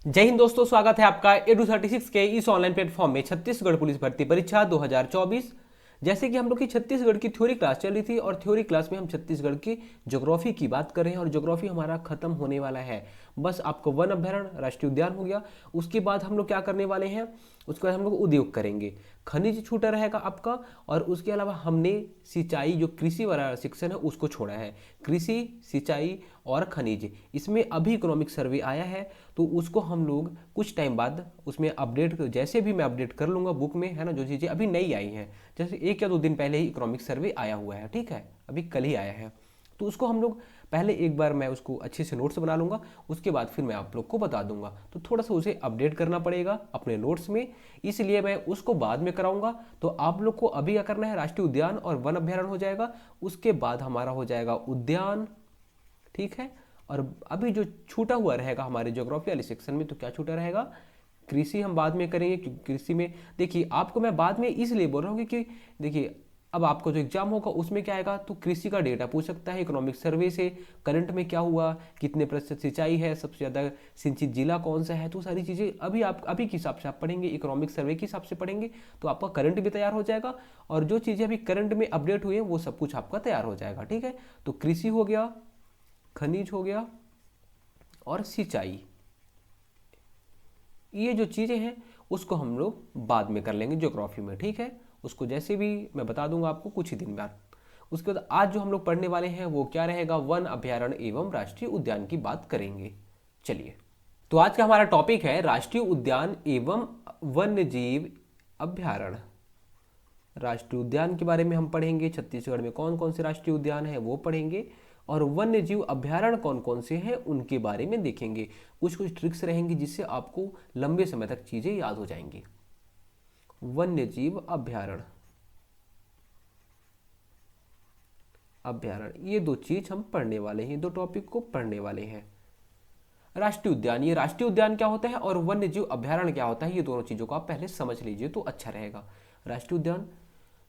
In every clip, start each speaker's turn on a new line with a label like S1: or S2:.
S1: जय हिंद दोस्तों, स्वागत है आपका एडू36 के इस ऑनलाइन प्लेटफॉर्म में। छत्तीसगढ़ पुलिस भर्ती परीक्षा 2024। जैसे कि हम लोग की छत्तीसगढ़ की थ्योरी क्लास चल रही थी और थ्योरी क्लास में हम छत्तीसगढ़ की ज्योग्राफी की बात कर रहे हैं और ज्योग्राफी हमारा खत्म होने वाला है। बस आपको वन अभ्यारण्य राष्ट्रीय उद्यान हो गया। उसके बाद हम लोग क्या करने वाले हैं, उसके बाद हम लोग उद्योग करेंगे, खनिज छूटा रहेगा आपका। और उसके अलावा हमने सिंचाई, जो कृषि वाला सेक्शन है, उसको छोड़ा है। कृषि, सिंचाई और खनिज, इसमें अभी इकोनॉमिक सर्वे आया है, तो उसको हम लोग कुछ टाइम बाद उसमें अपडेट, जैसे भी मैं अपडेट कर लूँगा बुक में, है ना। जो चीज़ें अभी नई आई हैं, जैसे 1 या 2 दिन पहले ही इकोनॉमिक सर्वे आया हुआ है, ठीक है, अभी कल ही आया है। तो उसको हम लोग पहले एक बार मैं उसको अच्छे से नोट्स बना लूँगा, उसके बाद फिर मैं आप लोग को बता दूंगा। तो थोड़ा सा उसे अपडेट करना पड़ेगा अपने नोट्स में, इसलिए मैं उसको बाद में कराऊंगा। तो आप लोग को अभी क्या करना है, राष्ट्रीय उद्यान और वन अभ्यारण्य हो जाएगा, उसके बाद हमारा हो जाएगा उद्यान, ठीक है। और अभी जो छूटा हुआ रहेगा हमारे ज्योग्राफी वाले सेक्शन में, तो क्या छूटा रहेगा, कृषि हम बाद में करेंगे। क्योंकि कृषि में देखिए, आपको मैं बाद में इसलिए बोल रहा हूँ क्योंकि देखिए, अब आपको जो एग्जाम होगा उसमें क्या आएगा, तो कृषि का डेटा पूछ सकता है इकोनॉमिक सर्वे से, करंट में क्या हुआ, कितने प्रतिशत सिंचाई है, सबसे ज़्यादा सिंचित जिला कौन सा है। तो सारी चीज़ें अभी आप अभी के हिसाब से आप पढ़ेंगे, इकोनॉमिक सर्वे के हिसाब से पढ़ेंगे, तो आपका करंट भी तैयार हो जाएगा। और जो चीज़ें अभी करंट में अपडेट हुई हैं वो सब कुछ आपका तैयार हो जाएगा, ठीक है। तो कृषि हो गया, खनिज हो गया और सिंचाई, ये जो चीज़ें हैं उसको हम लोग बाद में कर लेंगे ज्योग्राफी में, ठीक है। उसको जैसे भी मैं बता दूंगा आपको कुछ ही दिन बाद। उसके बाद आज जो हम लोग पढ़ने वाले हैं वो क्या रहेगा, वन अभ्यारण्य एवं राष्ट्रीय उद्यान की बात करेंगे। चलिए, तो आज का हमारा टॉपिक है राष्ट्रीय उद्यान एवं वन्य जीव अभ्यारण्य। राष्ट्रीय उद्यान के बारे में हम पढ़ेंगे, छत्तीसगढ़ में कौन कौन से राष्ट्रीय उद्यान हैं वो पढ़ेंगे, और वन्य जीव अभ्यारण्य कौन कौन से हैं उनके बारे में देखेंगे। कुछ कुछ ट्रिक्स रहेंगी जिससे आपको लंबे समय तक चीज़ें याद हो जाएंगी। वन्य जीव अभ्यारण्य, अभ्यारण्य, ये दो चीज हम पढ़ने वाले हैं, दो टॉपिक को पढ़ने वाले हैं। राष्ट्रीय उद्यान, ये राष्ट्रीय उद्यान क्या होता है और वन्य जीव अभ्यारण्य क्या होता है, ये दोनों चीज़ों को आप पहले समझ लीजिए तो अच्छा रहेगा। राष्ट्रीय उद्यान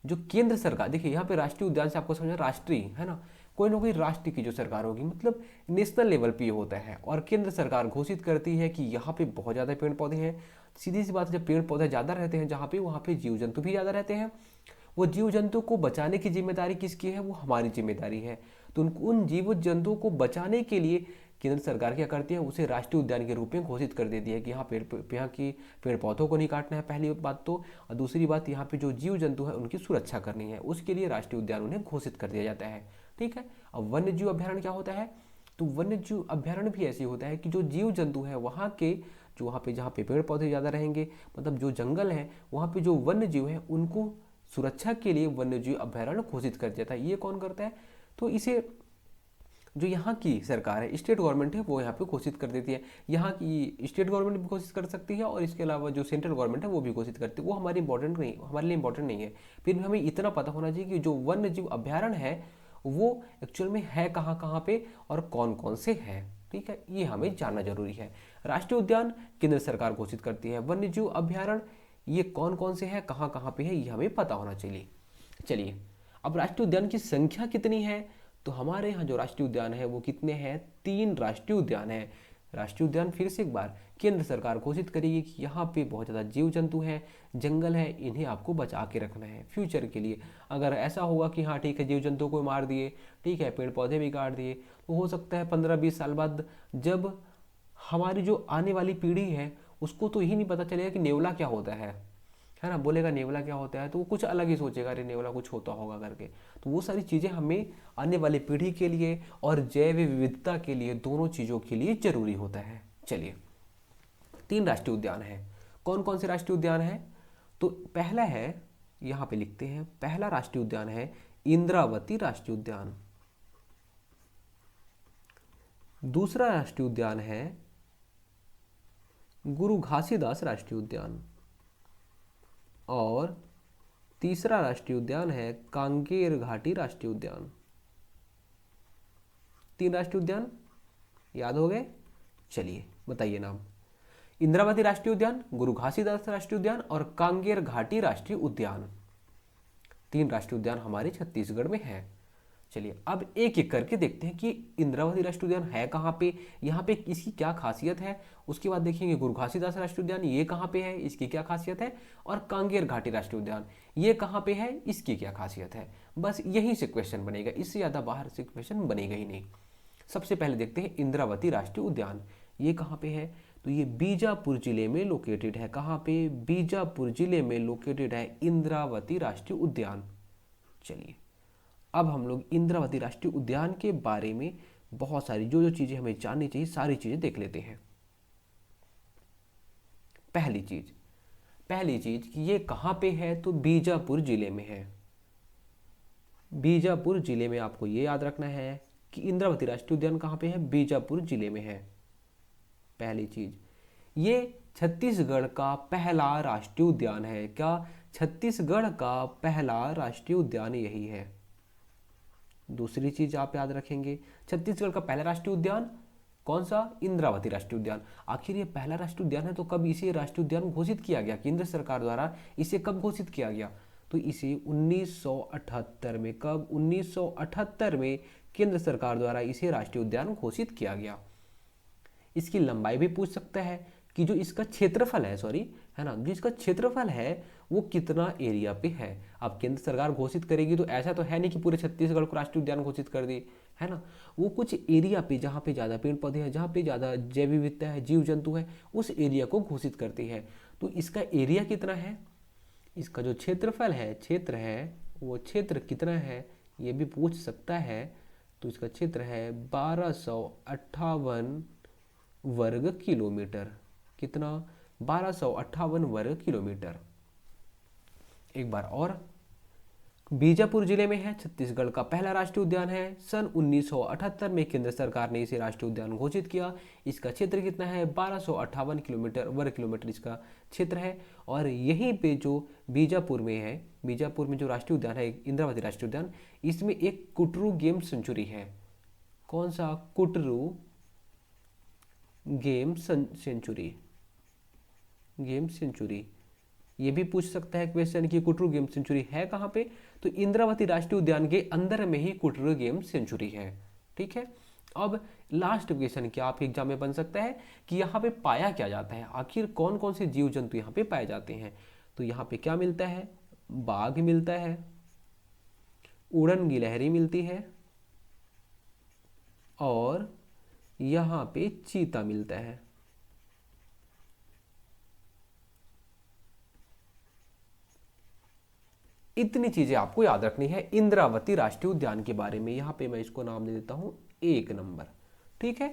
S1: जो केंद्र सरकार, देखिए यहाँ पे राष्ट्रीय उद्यान से आपको समझना राष्ट्रीय है ना, कोई ना कोई राष्ट्र की जो सरकार होगी, मतलब नेशनल लेवल पे ये होता है। और केंद्र सरकार घोषित करती है कि यहाँ पे बहुत ज़्यादा पेड़ पौधे हैं। सीधी सी बात है, जब पेड़ पौधे ज़्यादा रहते हैं जहाँ पे, वहाँ पे जीव जंतु भी ज़्यादा रहते हैं। वो जीव जंतु को बचाने की जिम्मेदारी किसकी है, वो हमारी जिम्मेदारी है। तो उन जीव जंतुओं को बचाने के लिए केंद्र सरकार क्या करती है, उसे राष्ट्रीय उद्यान के रूप में घोषित कर देती है कि यहाँ यहाँ की पेड़ पौधों को नहीं काटना है, पहली बात तो। और दूसरी बात, यहाँ पे जो जीव जंतु है उनकी सुरक्षा करनी है, उसके लिए राष्ट्रीय उद्यान उन्हें घोषित कर दिया जाता है, ठीक है। अब वन्य जीव अभ्यारण्य क्या होता है, तो वन्य जीव अभ्यारण्य भी ऐसे होता है कि जो जीव जंतु है वहाँ के, जो वहाँ पे जहाँ पे पेड़ पौधे ज़्यादा रहेंगे, मतलब जो जंगल है, वहाँ पे जो वन्य जीव है उनको सुरक्षा के लिए वन्य जीव अभ्यारण्य घोषित कर देता है। ये कौन करता है, तो इसे जो यहाँ की सरकार है, स्टेट गवर्नमेंट है, वो यहाँ पे घोषित कर देती है। यहाँ की स्टेट गवर्नमेंट भी घोषित कर सकती है और इसके अलावा जो सेंट्रल गवर्नमेंट है वो भी घोषित करती है। वो हमारी इंपॉर्टेंट नहीं, हमारे लिए इंपॉर्टेंट नहीं है। फिर भी हमें इतना पता होना चाहिए कि जो वन्य जीव अभ्यारण्य है वो एक्चुअल में है कहाँ कहाँ पे और कौन कौन से है, ठीक है, ये हमें जानना जरूरी है। राष्ट्रीय उद्यान केंद्र सरकार घोषित करती है, वन्य जीव अभ्यारण्य ये कौन कौन से है, कहाँ कहाँ पे है, ये हमें पता होना चाहिए। चलिए, अब राष्ट्रीय उद्यान की संख्या कितनी है, तो हमारे यहाँ जो राष्ट्रीय उद्यान है वो कितने हैं, 3 राष्ट्रीय उद्यान है। राष्ट्रीय उद्यान फिर से एक बार केंद्र सरकार घोषित करेगी कि यहाँ पे बहुत ज़्यादा जीव जंतु हैं, जंगल है, इन्हें आपको बचा के रखना है फ्यूचर के लिए। अगर ऐसा होगा कि हाँ ठीक है, जीव जंतु को मार दिए, ठीक है, पेड़ पौधे भी काट दिए, तो हो सकता है 15-20 साल बाद जब हमारी जो आने वाली पीढ़ी है उसको तो यही नहीं पता चलेगा कि नेवला क्या होता है ना, बोलेगा नेवला क्या होता है तो वो कुछ अलग ही सोचेगा, अरे नेवला कुछ होता होगा करके। तो वो सारी चीज़ें हमें आने वाली पीढ़ी के लिए और जैव विविधता के लिए, दोनों चीज़ों के लिए जरूरी होता है। चलिए, 3 राष्ट्रीय उद्यान है। कौन कौन से राष्ट्रीय उद्यान है, तो पहला है, यहाँ पे लिखते हैं, पहला राष्ट्रीय उद्यान है इंद्रावती राष्ट्रीय उद्यान। दूसरा राष्ट्रीय उद्यान है गुरु घासीदास राष्ट्रीय उद्यान। और तीसरा राष्ट्रीय उद्यान है कांगेर घाटी राष्ट्रीय उद्यान। 3 राष्ट्रीय उद्यान याद हो गए। चलिए बताइए नाम, इंद्रावती राष्ट्रीय उद्यान, गुरु घासीदास राष्ट्रीय उद्यान और कांगेर घाटी राष्ट्रीय उद्यान। 3 राष्ट्रीय उद्यान हमारे छत्तीसगढ़ में है। चलिए अब एक एक करके देखते हैं कि इंद्रावती राष्ट्रीय उद्यान है कहाँ पे, यहाँ पे इसकी क्या खासियत है। उसके बाद देखेंगे गुरु घासीदास राष्ट्रीय उद्यान, ये कहाँ पे है, इसकी क्या खासियत है। और कांगेर घाटी राष्ट्रीय उद्यान, ये कहाँ पे है, इसकी क्या खासियत है। बस यहीं से क्वेश्चन बनेगा, इससे ज़्यादा बाहर से क्वेश्चन बनेगा ही नहीं। सबसे पहले देखते हैं इंद्रावती राष्ट्रीय उद्यान, ये कहाँ पे है। तो ये बीजापुर जिले में लोकेटेड है। कहाँ पे, बीजापुर जिले में लोकेटेड है इंद्रावती राष्ट्रीय उद्यान। चलिए अब हम लोग इंद्रावती राष्ट्रीय उद्यान के बारे में बहुत सारी जो जो चीज़ें हमें जाननी चाहिए सारी चीज़ें देख लेते हैं। पहली चीज़ कि ये कहाँ पे है, तो बीजापुर जिले में है। बीजापुर जिले में आपको ये याद रखना है कि इंद्रावती राष्ट्रीय उद्यान कहाँ पे है, बीजापुर जिले में है। पहली चीज़, ये छत्तीसगढ़ का पहला राष्ट्रीय उद्यान है। क्या, छत्तीसगढ़ का पहला राष्ट्रीय उद्यान यही है। दूसरी चीज आप याद रखेंगे, छत्तीसगढ़ का पहला राष्ट्रीय उद्यान कौन सा, इंद्रावती राष्ट्रीय उद्यान। आखिर ये पहला राष्ट्रीय उद्यान है तो कब इसे राष्ट्रीय उद्यान घोषित किया गया, केंद्र सरकार द्वारा इसे कब घोषित किया गया, तो इसे 1978 में, कब, 1978 में केंद्र सरकार द्वारा इसे राष्ट्रीय उद्यान घोषित किया गया। इसकी लंबाई भी पूछ सकता है कि जो इसका क्षेत्रफल है, सॉरी, है ना, जो इसका क्षेत्रफल है वो कितना एरिया पे है। अब केंद्र सरकार घोषित करेगी तो ऐसा तो है नहीं कि पूरे छत्तीसगढ़ को राष्ट्रीय उद्यान घोषित कर दी, है ना। वो कुछ एरिया पे, जहाँ पे ज़्यादा पेड़ पौधे हैं, जहाँ पे ज़्यादा जैव विविधता है, जीव जंतु है, उस एरिया को घोषित करती है। तो इसका एरिया कितना है, इसका जो क्षेत्रफल है, क्षेत्र है, वो क्षेत्र कितना है ये भी पूछ सकता है। तो इसका क्षेत्र है 1258 वर्ग किलोमीटर। कितना, 1258 वर्ग किलोमीटर। एक बार और, बीजापुर जिले में है, छत्तीसगढ़ का पहला राष्ट्रीय उद्यान है। सन 1978 में केंद्र सरकार ने इसे राष्ट्रीय उद्यान घोषित किया। इसका क्षेत्र कितना है, 1258 किलोमीटर वर्ग किलोमीटर इसका क्षेत्र है। और यहीं पे जो बीजापुर में है, बीजापुर में जो राष्ट्रीय उद्यान है इंद्रावती राष्ट्रीय उद्यान, इसमें एक कुटरू गेम सेंचुरी है। कौन सा, Kutru game sanctuary, game sanctuary. ये भी पूछ सकता है क्वेश्चन कि कुटरू गेम सेंचुरी है कहाँ पे, तो इंद्रावती राष्ट्रीय उद्यान के अंदर में ही कुटरू गेम सेंचुरी है। ठीक है, अब लास्ट क्वेश्चन क्या आपके एग्जाम में बन सकता है कि यहाँ पे पाया क्या जाता है, आखिर कौन कौन से जीव जंतु यहाँ पे पाए जाते हैं। तो यहाँ पे क्या मिलता है, बाघ मिलता है, उड़न गिलहरी मिलती है, और यहाँ पे चीता मिलता है। इतनी चीजें आपको याद रखनी है इंद्रावती राष्ट्रीय उद्यान के बारे में। यहां पे मैं इसको नाम दे देता हूं 1 नंबर। ठीक है,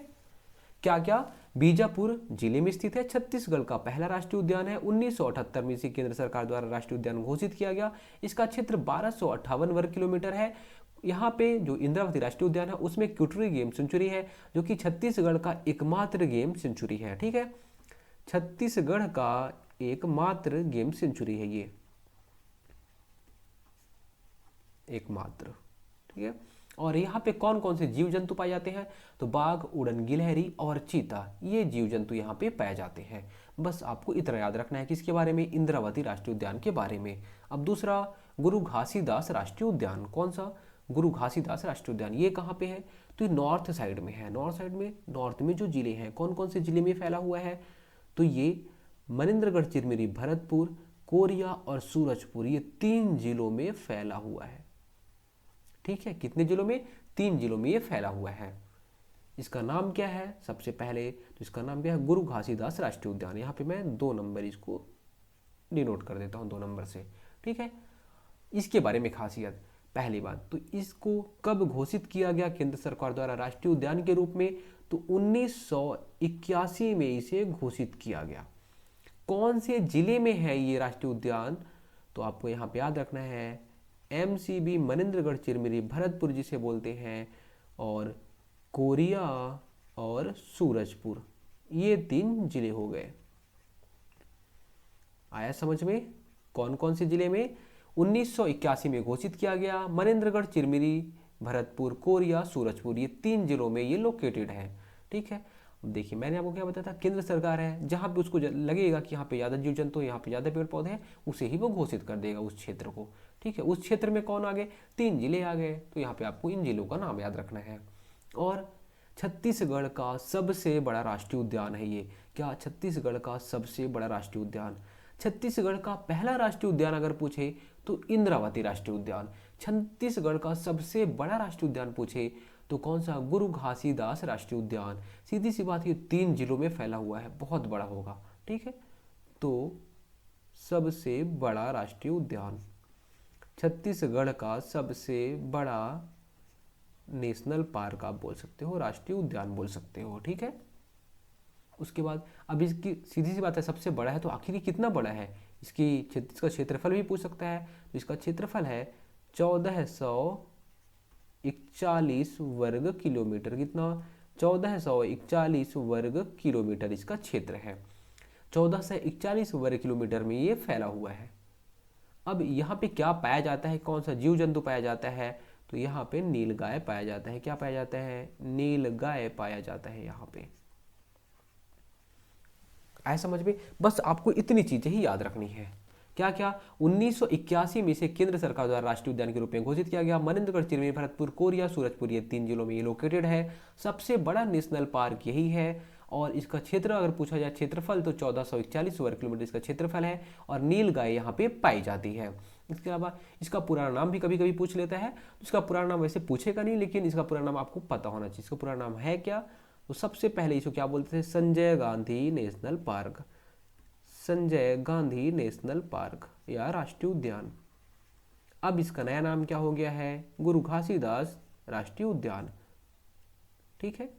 S1: क्या क्या, बीजापुर जिले में स्थित है, छत्तीसगढ़ का पहला राष्ट्रीय उद्यान है, 1978 में इसे केंद्र सरकार द्वारा राष्ट्रीय उद्यान घोषित किया गया। इसका क्षेत्र 1258 वर्ग किलोमीटर है। यहाँ पे जो इंद्रावती राष्ट्रीय उद्यान है उसमें कुटरू गेम सेंचुरी है, जो कि छत्तीसगढ़ का एकमात्र गेम सेंचुरी है। ठीक है, छत्तीसगढ़ का एकमात्र गेम सेंचुरी है ये, एकमात्र। ठीक है, और यहाँ पे कौन कौन से जीव जंतु पाए जाते हैं, तो बाघ, उड़न गिलहरी और चीता, ये जीव जंतु यहाँ पे पाए जाते हैं। बस आपको इतना याद रखना है किसके बारे में, इंद्रावती राष्ट्रीय उद्यान के बारे में। अब दूसरा, गुरु घासीदास राष्ट्रीय उद्यान। कौन सा, गुरु घासीदास राष्ट्रीय उद्यान, ये कहाँ पे है, तो ये नॉर्थ साइड में है। नॉर्थ साइड में, नॉर्थ में जो जिले हैं, कौन कौन से जिले में फैला हुआ है, तो ये मनेन्द्रगढ़, चिरमिरी, भरतपुर, कोरिया और सूरजपुर, ये 3 जिलों में फैला हुआ है। ठीक है, कितने जिलों में, 3 जिलों में ये फैला हुआ है। इसका नाम क्या है, सबसे पहले तो इसका नाम क्या है, गुरु घासीदास राष्ट्रीय उद्यान। यहाँ पे मैं 2 नंबर इसको डिनोट कर देता हूँ 2 नंबर से। ठीक है, इसके बारे में खासियत, पहली बात तो इसको कब घोषित किया गया केंद्र सरकार द्वारा राष्ट्रीय उद्यान के रूप में, तो 1981 में इसे घोषित किया गया। कौन से जिले में है ये राष्ट्रीय उद्यान, तो आपको यहाँ पे याद रखना है MCB, मनेन्द्रगढ़, चिरमिरी, भरतपुर जिसे बोलते हैं, और कोरिया और सूरजपुर, ये 3 जिले हो गए। आया समझ में, कौन कौन से जिले में 1981 में घोषित किया गया, मनेन्द्रगढ़, चिरमिरी, भरतपुर, कोरिया, सूरजपुर, ये 3 जिलों में ये लोकेटेड है। ठीक है, देखिए मैंने आपको क्या बताया था, केंद्र सरकार है, जहाँ पे उसको लगेगा कि यहाँ पे ज़्यादा जीव जंतु, यहाँ पे ज़्यादा पेड़ पौधे हैं, उसे ही वो घोषित कर देगा उस क्षेत्र को। ठीक है, उस क्षेत्र में कौन आ गए, 3 जिले आ गए, तो यहाँ पे आपको इन जिलों का नाम याद रखना है। और छत्तीसगढ़ का सबसे बड़ा राष्ट्रीय उद्यान है ये। क्या, छत्तीसगढ़ का सबसे बड़ा राष्ट्रीय उद्यान। छत्तीसगढ़ का पहला राष्ट्रीय उद्यान अगर पूछे तो इंद्रावती राष्ट्रीय उद्यान। छत्तीसगढ़ का सबसे बड़ा राष्ट्रीय उद्यान पूछे तो कौन सा, गुरु घासीदास राष्ट्रीय उद्यान। सीधी सी बात, ये 3 जिलों में फैला हुआ है, बहुत बड़ा होगा। ठीक है, तो सबसे बड़ा राष्ट्रीय उद्यान, छत्तीसगढ़ का सबसे बड़ा नेशनल पार्क आप बोल सकते हो, राष्ट्रीय उद्यान बोल सकते हो। ठीक है, उसके बाद अब इसकी सीधी सी बात है, सबसे बड़ा है तो आखिर ये कितना बड़ा है, इसका क्षेत्रफल भी पूछ सकता है। तो इसका क्षेत्रफल है 1441 वर्ग किलोमीटर। कितना, 1441 वर्ग किलोमीटर इसका क्षेत्र है। 1441 वर्ग किलोमीटर में ये फैला हुआ है। अब यहाँ पे क्या पाया जाता है, कौन सा जीव जंतु पाया जाता है, तो यहाँ पे नीलगाय पाया जाता है। क्या पाया जाता है, नीलगाय पाया जाता है यहाँ पे। आए समझ में, बस आपको इतनी चीजें ही याद रखनी है। क्या क्या, 1981 में इसे केंद्र सरकार द्वारा राष्ट्रीय उद्यान के रूप में घोषित किया गया। मनेन्द्रगढ़, चिरमिरी, भरतपुर, कोरिया, सूरजपुर, ये 3 जिलों में ये लोकेटेड है। सबसे बड़ा नेशनल पार्क यही है। और इसका क्षेत्र अगर पूछा जाए क्षेत्रफल, तो 1441 वर्ग किलोमीटर इसका क्षेत्रफल है। और नीलगाय यहाँ पे पाई जाती है। इसके अलावा इसका पुराना नाम भी कभी कभी पूछ लेता है। इसका पुराना नाम वैसे पूछेगा नहीं, लेकिन इसका पुराना नाम आपको पता होना चाहिए। इसका पुराना नाम है क्या, तो सबसे पहले इसको क्या बोलते थे, Sanjay Gandhi national park. Sanjay Gandhi national park या राष्ट्रीय उद्यान। अब इसका नया नाम क्या हो गया है, गुरु घासीदास राष्ट्रीय उद्यान। ठीक है,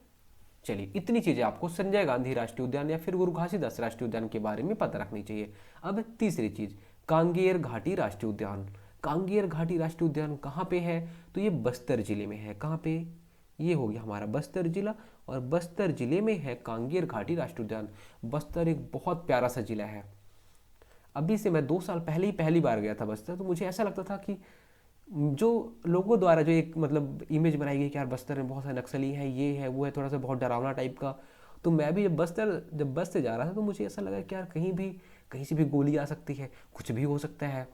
S1: चलिए इतनी चीजें आपको संजय गांधी राष्ट्रीय उद्यान या फिर गुरु घासीदास राष्ट्रीय उद्यान के बारे में पता रखनी चाहिए। अब तीसरी चीज, कांगेर घाटी राष्ट्रीय उद्यान। कांगेर घाटी राष्ट्रीय उद्यान कहाँ पे है, तो ये बस्तर जिले में है। कहाँ पे, ये हो गया हमारा बस्तर जिला, और बस्तर जिले में है कांगेर घाटी राष्ट्रीय उद्यान। बस्तर एक बहुत प्यारा सा जिला है। अभी से मैं 2 साल पहले ही पहली बार गया था बस्तर, तो मुझे ऐसा लगता था कि जो लोगों द्वारा जो एक मतलब इमेज बनाई गई कि यार बस्तर में बहुत सारे नक्सली हैं, ये है वो है, थोड़ा सा बहुत डरावना टाइप का। तो मैं भी जब बस से जा रहा था तो मुझे ऐसा लगा कि यार कहीं से भी गोली आ सकती है, कुछ भी हो सकता है।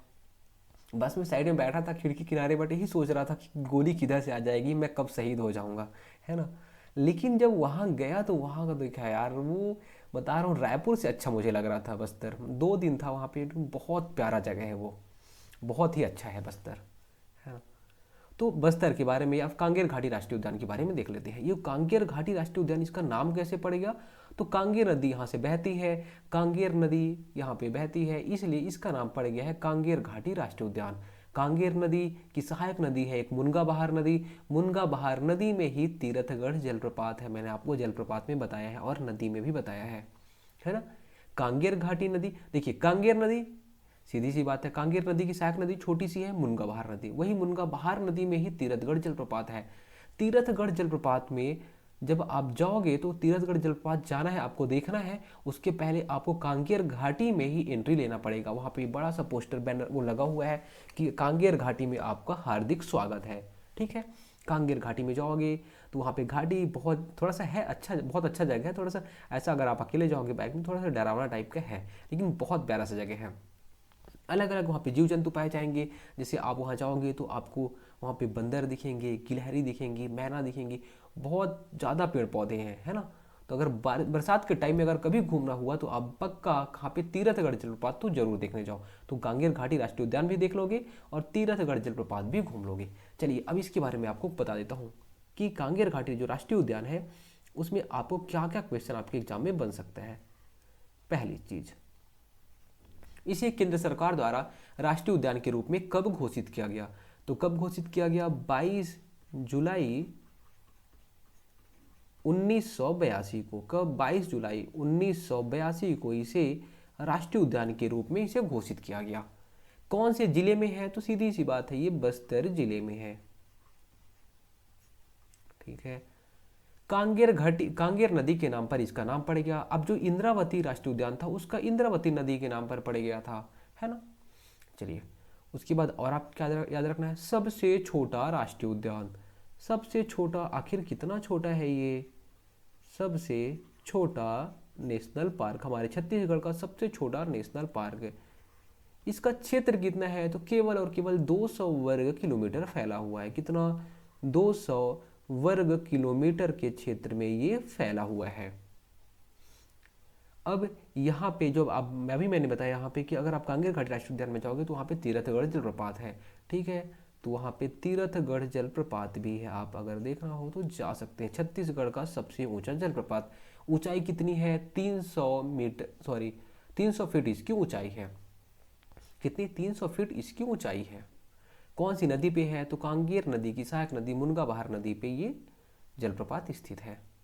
S1: बस में साइड में बैठा था, खिड़की किनारे बैठे ही सोच रहा था कि गोली किधर से आ जाएगी, मैं कब शहीद हो जाऊंगा, है ना। लेकिन जब वहाँ गया तो वहाँ का देखा यार, वो बता रहा हूँ रायपुर से अच्छा मुझे लग रहा था बस्तर। 2 दिन था वहाँ पे, बहुत प्यारा जगह है वो, बहुत ही अच्छा है बस्तर, है ना। तो बस्तर के बारे में, अब कांगेर घाटी राष्ट्रीय उद्यान के बारे में देख लेते हैं। ये कांगेर घाटी राष्ट्रीय उद्यान, इसका नाम कैसे पड़ेगा, तो कांगेर नदी यहाँ से बहती है, कांगेर नदी यहाँ पे बहती है, इसलिए इसका नाम पड़ गया है कांगेर घाटी राष्ट्रीय उद्यान। कांगेर नदी की सहायक नदी है एक मुनगा बहार नदी। मुनगा बहार नदी में ही तीरथगढ़ जलप्रपात है। मैंने आपको जलप्रपात में बताया है और नदी में भी बताया है ना। कांगेर घाटी नदी, देखिए कांगेर नदी, सीधी सी बात है, कांगेर नदी की सहायक नदी छोटी सी है मुनगा बहार नदी, वही मुनगा बहार नदी में ही तीरथगढ़ जलप्रपात है। तीरथगढ़ जलप्रपात में जब आप जाओगे तो तीरथगढ़ जलप्रपात जाना है, आपको देखना है, उसके पहले आपको कांगेर घाटी में ही एंट्री लेना पड़ेगा। वहाँ पे बड़ा सा पोस्टर बैनर वो लगा हुआ है कि कांगेर घाटी में आपका हार्दिक स्वागत है। ठीक है, कांगेर घाटी में जाओगे तो वहाँ पे घाटी बहुत थोड़ा सा है, अच्छा बहुत अच्छा जगह है। थोड़ा सा ऐसा अगर आप अकेले जाओगे बाइक में, थोड़ा सा डरावना टाइप का है, लेकिन बहुत प्यारा सा जगह है। अलग अलग वहाँ पे जीव जंतु पाए जाएंगे। जैसे आप वहाँ जाओगे तो आपको वहाँ पे बंदर दिखेंगे, गिलहरी दिखेंगी, मैना दिखेंगी, बहुत ज़्यादा पेड़ पौधे हैं, है ना। तो अगर बरसात के टाइम में अगर कभी घूमना हुआ तो आप पक्का कहाँ पे तीरथगढ़ जलप्रपात तो जरूर देखने जाओ। तो कांगेर घाटी राष्ट्रीय उद्यान भी देख लोगे और तीरथगढ़ जलप्रपात भी घूम लोगे। चलिए अब इसके बारे में आपको बता देता हूँ कि कांगेर घाटी जो राष्ट्रीय उद्यान है उसमें आपको क्या क्या क्वेश्चन आपके एग्जाम में बन सकता है। पहली चीज़, इसे केंद्र सरकार द्वारा राष्ट्रीय उद्यान के रूप में कब घोषित किया गया, तो कब घोषित किया गया, 22 जुलाई 1982 को। कब, 22 जुलाई 1982 को इसे राष्ट्रीय उद्यान के रूप में इसे घोषित किया गया। कौन से जिले में है, तो सीधी सी बात है ये बस्तर जिले में है। ठीक है, कांगेर नदी के नाम पर इसका नाम पड़ गया। अब जो इंद्रावती राष्ट्रीय उद्यान था उसका इंद्रावती नदी के नाम पर पड़ गया था, है ना। चलिए उसके बाद और आप क्या याद रखना है, सबसे छोटा राष्ट्रीय उद्यान। सबसे छोटा, आखिर कितना छोटा है ये, सबसे छोटा नेशनल पार्क, हमारे छत्तीसगढ़ का सबसे छोटा नेशनल पार्क है। इसका क्षेत्र कितना है, तो केवल और केवल 200 वर्ग किलोमीटर फैला हुआ है। कितना, 200 वर्ग किलोमीटर के क्षेत्र में ये फैला हुआ है। अब यहाँ पे जो आप मैंने बताया यहाँ पे कि अगर आप कांगेर घाटी राष्ट्रीय उद्यान में जाओगे तो वहाँ पे तीरथगढ़ जलप्रपात है, ठीक है। तो वहाँ पे तीरथगढ़ जलप्रपात भी है, आप अगर देखना हो तो जा सकते हैं। छत्तीसगढ़ का सबसे ऊंचा जलप्रपात। ऊंचाई कितनी है, 300 फीट इसकी ऊंचाई है। कितनी, 300 फीट इसकी ऊंचाई है। कौन सी नदी पे है, तो कांगेर नदी की सहायक नदी मुनगा बहार नदी पे ये जलप्रपात स्थित है।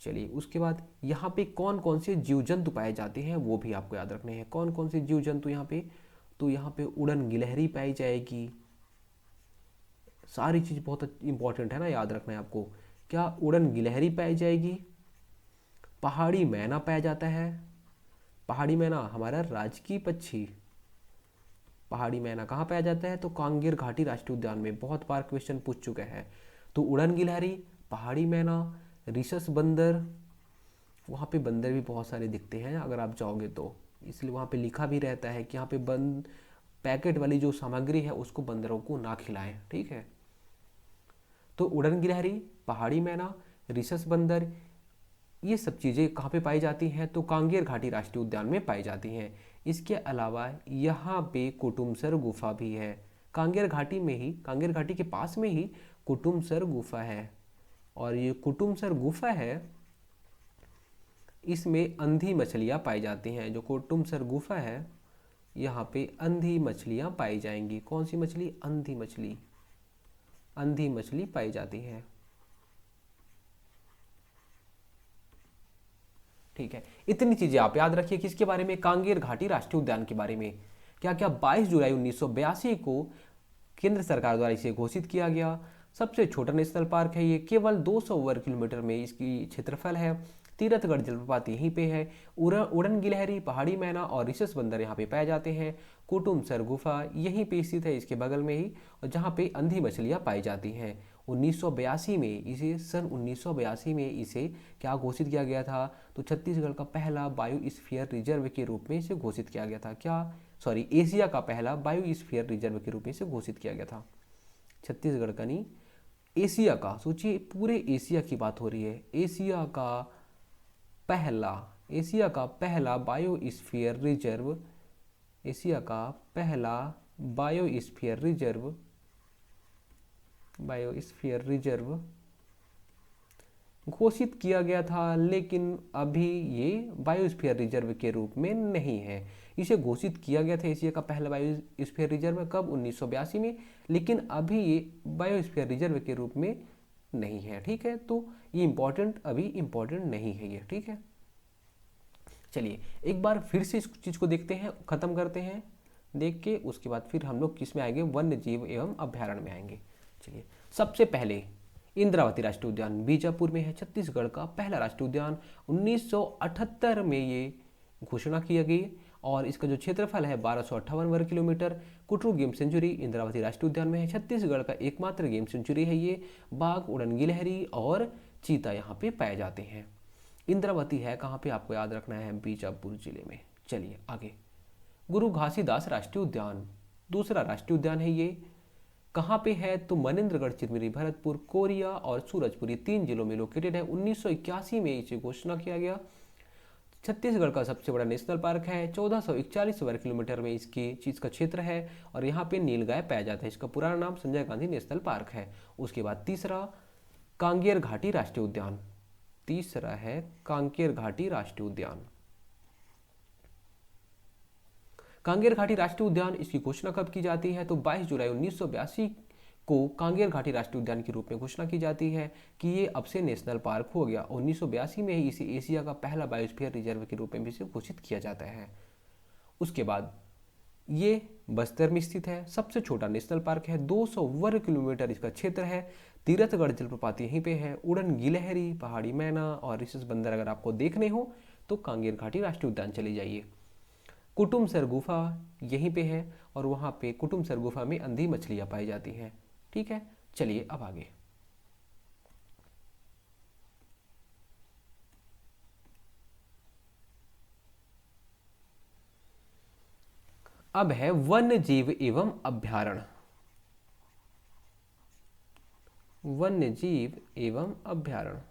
S1: चलिए उसके बाद यहाँ पे कौन कौन से जीव जंतु पाए जाते हैं वो भी आपको याद रखने हैं। कौन कौन से जीव जंतु यहाँ पे, तो यहाँ पे उड़न गिलहरी पाई जाएगी। सारी चीज़ बहुत इंपॉर्टेंट है ना, याद रखना है आपको। क्या, उड़न गिलहरी पाई जाएगी, पहाड़ी मैना पाया जाता है। पहाड़ी मैना हमारा राजकीय पक्षी। पहाड़ी मैना कहाँ पाया जाता है, तो कांगेर घाटी राष्ट्रीय उद्यान में। बहुत बार क्वेश्चन पूछ चुका है। तो उड़न गिलहरी, पहाड़ी मैना, रिसस बंदर, वहाँ पे बंदर भी बहुत सारे दिखते हैं अगर आप जाओगे तो, इसलिए वहाँ पे लिखा भी रहता है कि यहाँ पे बंद पैकेट वाली जो सामग्री है उसको बंदरों को ना खिलाएं, ठीक है। तो उड़न गिलहरी, पहाड़ी मैना, रिसस बंदर, ये सब चीज़ें कहाँ पे पाई जाती हैं, तो कांगेर घाटी राष्ट्रीय उद्यान में पाई जाती हैं। इसके अलावा यहाँ पे कुटुमसर गुफा भी है। कांगेर घाटी में ही, कांगेर घाटी के पास में ही कुटुमसर गुफा है। और ये कुटुमसर गुफा है, इसमें अंधी मछलियाँ पाई जाती हैं। जो कुटुमसर गुफा है यहाँ पे अंधी मछलियाँ पाई जाएंगी। कौन सी मछली, अंधी मछली, अंधी मछली पाई जाती है, ठीक है। इतनी चीजें आप याद रखिए किसके बारे में, कांगेर घाटी राष्ट्रीय उद्यान के बारे में। क्या क्या, 22 जुलाई 1982 को केंद्र सरकार द्वारा इसे घोषित किया गया। सबसे छोटा नेशनल पार्क है ये, केवल 200 वर्ग किलोमीटर में इसकी क्षेत्रफल है। तीरथगढ़ जलप्रपात यहीं पे है। उड़न गिलहरी, पहाड़ी मैना और रिसस बंदर यहाँ पे पाए जाते हैं। कुटुमसर गुफा यहीं पे स्थित है, इसके बगल में ही, और जहाँ पे अंधी मछलियाँ पाई जाती हैं। 1982 में इसे, सन 1982 में इसे क्या घोषित किया गया था, तो छत्तीसगढ़ का पहला बायोस्फीयर रिजर्व के रूप में इसे घोषित किया गया था। क्या, सॉरी, एशिया का पहला बायोस्फीयर रिजर्व के रूप में इसे घोषित किया गया था। छत्तीसगढ़ का नहीं, एशिया का। सोचिए पूरे एशिया की बात हो रही है। एशिया का पहला बायोस्फीयर रिजर्व, एशिया का पहला बायोस्फीयर रिजर्व घोषित किया गया था, लेकिन अभी ये बायोस्फीयर रिजर्व के रूप में नहीं है। इसे घोषित किया गया था एशिया का पहला बायोस्फीयर रिजर्व, कब, 1982 में, लेकिन अभी ये बायोस्फीयर रिजर्व के रूप में नहीं है, ठीक है। तो ये अभी इम्पोर्टेंट नहीं है ये, ठीक है। चलिए एक बार फिर से इस चीज़ को देखते हैं, खत्म करते हैं देख के, उसके बाद फिर हम लोग किस में आएंगे, वन्य जीव एवं अभ्यारण्य में आएंगे। चलिए सबसे पहले इंद्रावती राष्ट्रीय उद्यान बीजापुर में है, छत्तीसगढ़ का पहला राष्ट्रीय उद्यान। 1978 में ये घोषणा की गई और इसका जो क्षेत्रफल है 1258 वर्ग kilometre. Kutru game sanctuary Indravati राष्ट्रीय उद्यान में है, छत्तीसगढ़ का एकमात्र गेम सेंचुरी है ये। बाघ, उड़न गिलहरी और चीता यहाँ पे पाए जाते हैं। इंद्रावती है कहाँ पे, आपको याद रखना है, बीजापुर जिले में। चलिए आगे, गुरु घासीदास राष्ट्रीय उद्यान दूसरा राष्ट्रीय उद्यान है ये। कहाँ पे है, तो मनेन्द्रगढ़, चिरमिरी, भरतपुर, कोरिया और सूरजपुर, ये 3 जिलों में लोकेटेड है। 1981 में इसे घोषणा किया गया। छत्तीसगढ़ का सबसे बड़ा नेशनल पार्क है। 1441 वर्ग किलोमीटर में इसकी चीज़ का क्षेत्र है और यहाँ पे नीलगाय पाया जाता है। इसका पुराना नाम संजय गांधी नेशनल पार्क है। उसके बाद तीसरा कांगेर घाटी राष्ट्रीय उद्यान, तीसरा है कांकेर घाटी राष्ट्रीय उद्यान। कांगेर घाटी राष्ट्रीय उद्यान, इसकी घोषणा कब की जाती है, तो 22 जुलाई 1982 को कांगेर घाटी राष्ट्रीय उद्यान के रूप में घोषणा की जाती है कि ये अब से नेशनल पार्क हो गया। 1982 में ही इसे एशिया का पहला बायोस्फीयर रिजर्व के रूप में भी इसे घोषित किया जाता है। उसके बाद ये बस्तर में स्थित है, सबसे छोटा नेशनल पार्क है, 200 वर्ग किलोमीटर इसका क्षेत्र है। तीरथगढ़ जलप्रपात यहीं पे है। उड़न गिलहरी, पहाड़ी मैना और रिसस बंदर अगर आपको देखने हो तो कांगेर घाटी राष्ट्रीय उद्यान चले जाइए। कुटुमसर गुफा यहीं पे है और वहाँ पे कुटुमसर गुफा में अंधी मछलियाँ पाई जाती हैं, ठीक है। चलिए अब आगे, अब है वन्य जीव एवं अभ्यारण्य। वन्य जीव एवं अभ्यारण्य।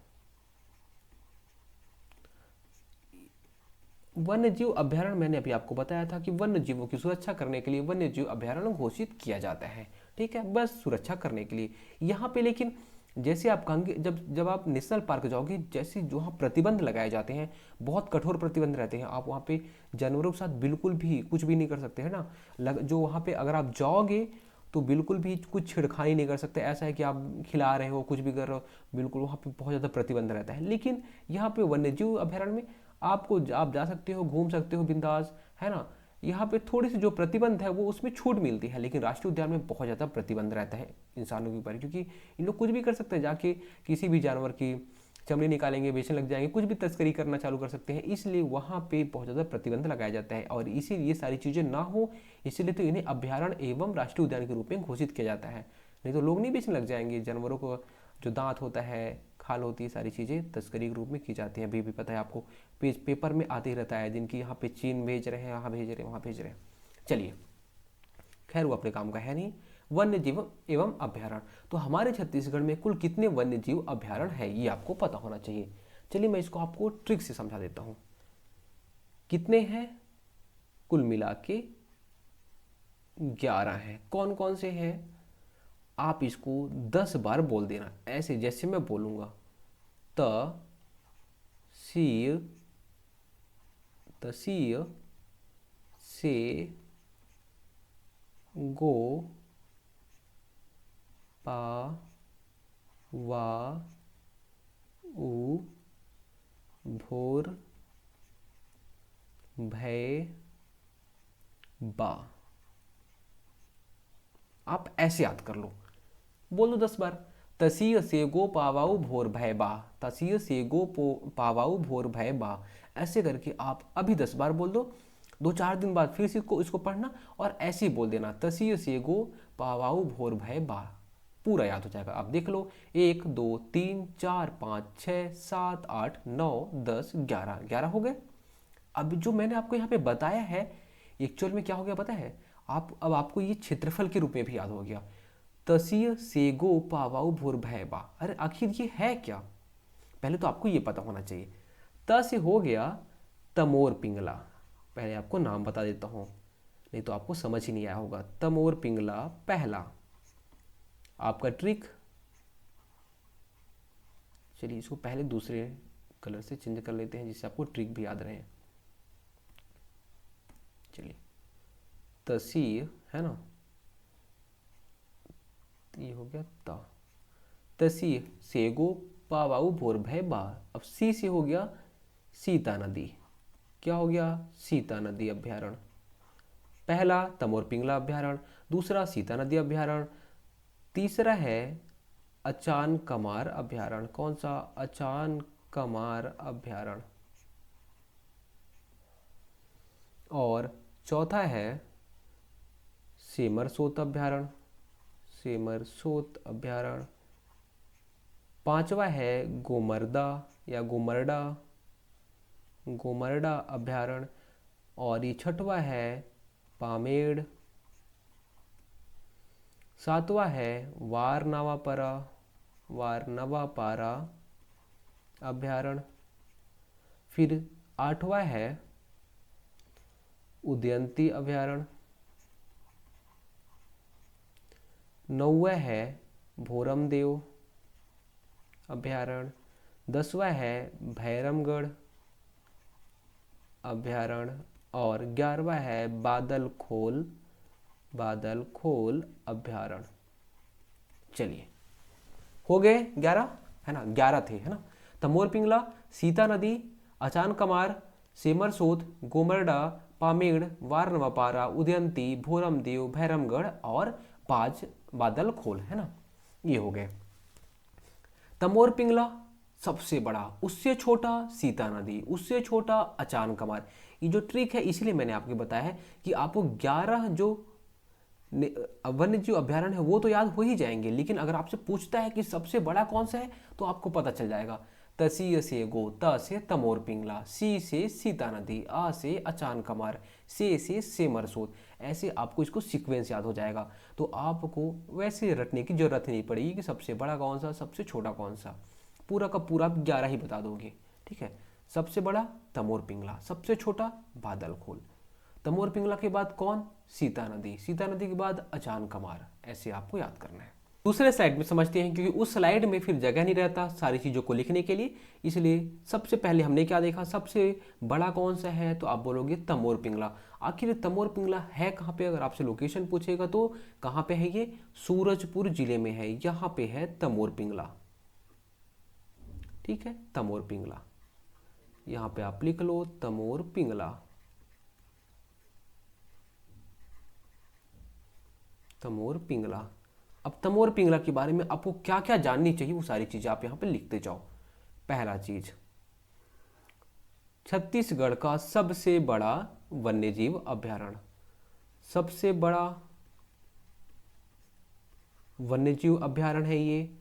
S1: वन्य जीव अभ्यारण्य मैंने अभी आपको बताया था कि वन्य जीवों की सुरक्षा करने के लिए वन्य जीव अभ्यारण्य घोषित किया जाता है। ठीक है, बस सुरक्षा करने के लिए। यहाँ पे लेकिन जैसे आप कहेंगे, जब जब आप नेशनल पार्क जाओगे, जैसे जो वहाँ प्रतिबंध लगाए जाते हैं, बहुत कठोर प्रतिबंध रहते हैं। आप वहाँ पे जानवरों के साथ बिल्कुल भी कुछ भी नहीं कर सकते, है ना। जो वहाँ पे अगर आप जाओगे तो बिल्कुल भी कुछ छिड़खानी नहीं कर सकते। ऐसा है कि आप खिला रहे हो, कुछ भी कर रहे हो, बिल्कुल वहाँ पे बहुत ज़्यादा प्रतिबंध रहता है। लेकिन यहाँ पे वन्य जीव अभ्यारण्य में आप जा सकते हो, घूम सकते हो बिंदास, है ना। यहाँ पे थोड़ी सी जो प्रतिबंध है वो उसमें छूट मिलती है, लेकिन राष्ट्रीय उद्यान में बहुत ज़्यादा प्रतिबंध रहता है इंसानों के ऊपर, क्योंकि इन लोग कुछ भी कर सकते हैं। जाके किसी भी जानवर की चमड़ी निकालेंगे, बेचने लग जाएंगे, कुछ भी तस्करी करना चालू कर सकते हैं। इसलिए वहाँ पे बहुत ज़्यादा प्रतिबंध लगाया जाता है, और इसीलिए ये सारी चीज़ें ना हो, इसीलिए तो इन्हें अभ्यारण्य एवं राष्ट्रीय उद्यान के रूप में घोषित किया जाता है। नहीं तो लोग नहीं बेचने लग जाएंगे जानवरों को। जो दांत होता है, खाल होती है, सारी चीज़ें तस्करी के रूप में की जाती हैं। अभी भी पता है आपको, पेपर में आते ही रहता है जिनकी यहाँ पे चीन भेज रहे हैं, यहाँ भेज रहे हैं, वहाँ भेज रहे हैं। चलिए, खैर वो अपने काम का है नहीं। वन्य जीव एवं अभ्यारण्य, तो हमारे छत्तीसगढ़ में कुल कितने वन्य जीव अभ्यारण्य है ये आपको पता होना चाहिए। चलिए मैं इसको आपको ट्रिक से समझा देता हूँ। कितने हैं? कुल मिला के 11 हैं। कौन कौन से हैं? आप इसको 10 बार बोल देना, ऐसे जैसे मैं बोलूँगा। तसीर, तसीर से गो पा वा उ भोर भय बा। आप ऐसे याद कर लो, बोल दो 10 बार। तसीर से गो पावाऊ भोर भय बा, तसीर से गो पावाऊ भोर भय बा। ऐसे करके आप अभी 10 बार बोल दो। 2-4 दिन बाद फिर से इसको पढ़ना और ऐसे ही बोल देना, तसीर से गो पावाऊ भोर भय बा। पूरा याद हो जाएगा। आप देख लो, 1 2 3 4 5 6 7 8 9 10 11, 11 हो गए। अब जो मैंने आपको यहाँ पे बताया है, एक्चुअल में क्या हो गया पता है? अब आपको ये क्षेत्रफल के रूप में भी याद हो गया। तसीय सेगो पावाऊ भोर भय बा। अरे आखिर ये है क्या? पहले तो आपको ये पता होना चाहिए। त से हो गया तमोर पिंगला। पहले आपको नाम बता देता हूँ, नहीं तो आपको समझ ही नहीं आया होगा। तमोर पिंगला पहला आपका ट्रिक। चलिए इसको पहले दूसरे कलर से चेंज कर लेते हैं, जिससे आपको ट्रिक भी याद रहे। चलिए, तसीर है ना, ये हो गया ता। तसी सेगो पावाऊ भोर भय बा। अब सी से हो गया सीता नदी। क्या हो गया? सीता नदी अभ्यारण्य। पहला तमोर पिंगला अभ्यारण्य, दूसरा सीता नदी अभ्यारण्य, तीसरा है अचान कमार अभ्यारण्य। कौन सा? अचान कमार अभ्यारण्य। और चौथा है सेमरसोत अभ्यारण्य, सेमरसोत अभ्यारण्य। पांचवा है गोमर्दा या गोमर्डा, गोमर्डा अभ्यारण्य। और ये छठवा है पामेड़। सातवां है वारनावापरा, वारनवापारा अभ्यारण्य। फिर आठवां है उदयंती अभ्यारण्य। नौवां है भोरमदेव अभ्यारण्य। 10वां है भैरमगढ़ अभ्यारण्य। और 11वां है बादलखोल, बादलखोल अभ्यारण्य। चलिए, हो गए 11, है ना। 11 थे, है ना। तमोर पिंगला, सीता नदी, अचान कमार, सेमरसोत, गोमर्डा, पामेड़, वारनवापारा, उदयंती, भोरमदेव, भैरमगढ़ और बादलखोल, है ना। ये हो गए। तमोर पिंगला सबसे बड़ा, उससे छोटा सीता नदी, उससे छोटा अचान कमार। ये जो ट्रिक है, इसलिए मैंने आपको बताया है कि आपको 11 जो वन्य जीव अभ्यारण्य है वो तो याद हो ही जाएंगे, लेकिन अगर आपसे पूछता है कि सबसे बड़ा कौन सा है तो आपको पता चल जाएगा। तसी से गो, त से तमोर पिंगला, सी से सीता नदी, आ से अचान कमार, से सेमरसूद। ऐसे आपको इसको सीक्वेंस याद हो जाएगा। तो आपको वैसे रटने की जरूरत नहीं पड़ेगी कि सबसे बड़ा कौन सा, सबसे छोटा कौन सा। पूरा का पूरा आप 11 ही बता दोगे। ठीक है, सबसे बड़ा तमोर पिंगला, सबसे छोटा बादल खोल, तमोर पिंगला के बाद कौन, सीता नदी, सीता नदी के बाद अचान कमार। ऐसे आपको याद करना है। दूसरे स्लाइड में समझते हैं, क्योंकि उस स्लाइड में फिर जगह नहीं रहता सारी चीज़ों को लिखने के लिए, इसलिए सबसे पहले हमने क्या देखा, सबसे बड़ा कौन सा है, तो आप बोलोगे तमोर पिंगला। आखिर तमोर पिंगला है कहाँ पे, अगर आपसे लोकेशन पूछेगा तो कहाँ पे है ये, सूरजपुर जिले में है, यहाँ पे है तमोर पिंगला। ठीक है, तमोर पिंगला, यहाँ पे आप लिख लो तमोर पिंगला, तमोर पिंगला। अब तमोर पिंगला के बारे में आपको क्या क्या जाननी चाहिए वो सारी चीजें आप यहाँ पे लिखते जाओ। पहला चीज, छत्तीसगढ़ का सबसे बड़ा वन्यजीव अभयारण्य, सबसे बड़ा वन्यजीव अभयारण्य है ये।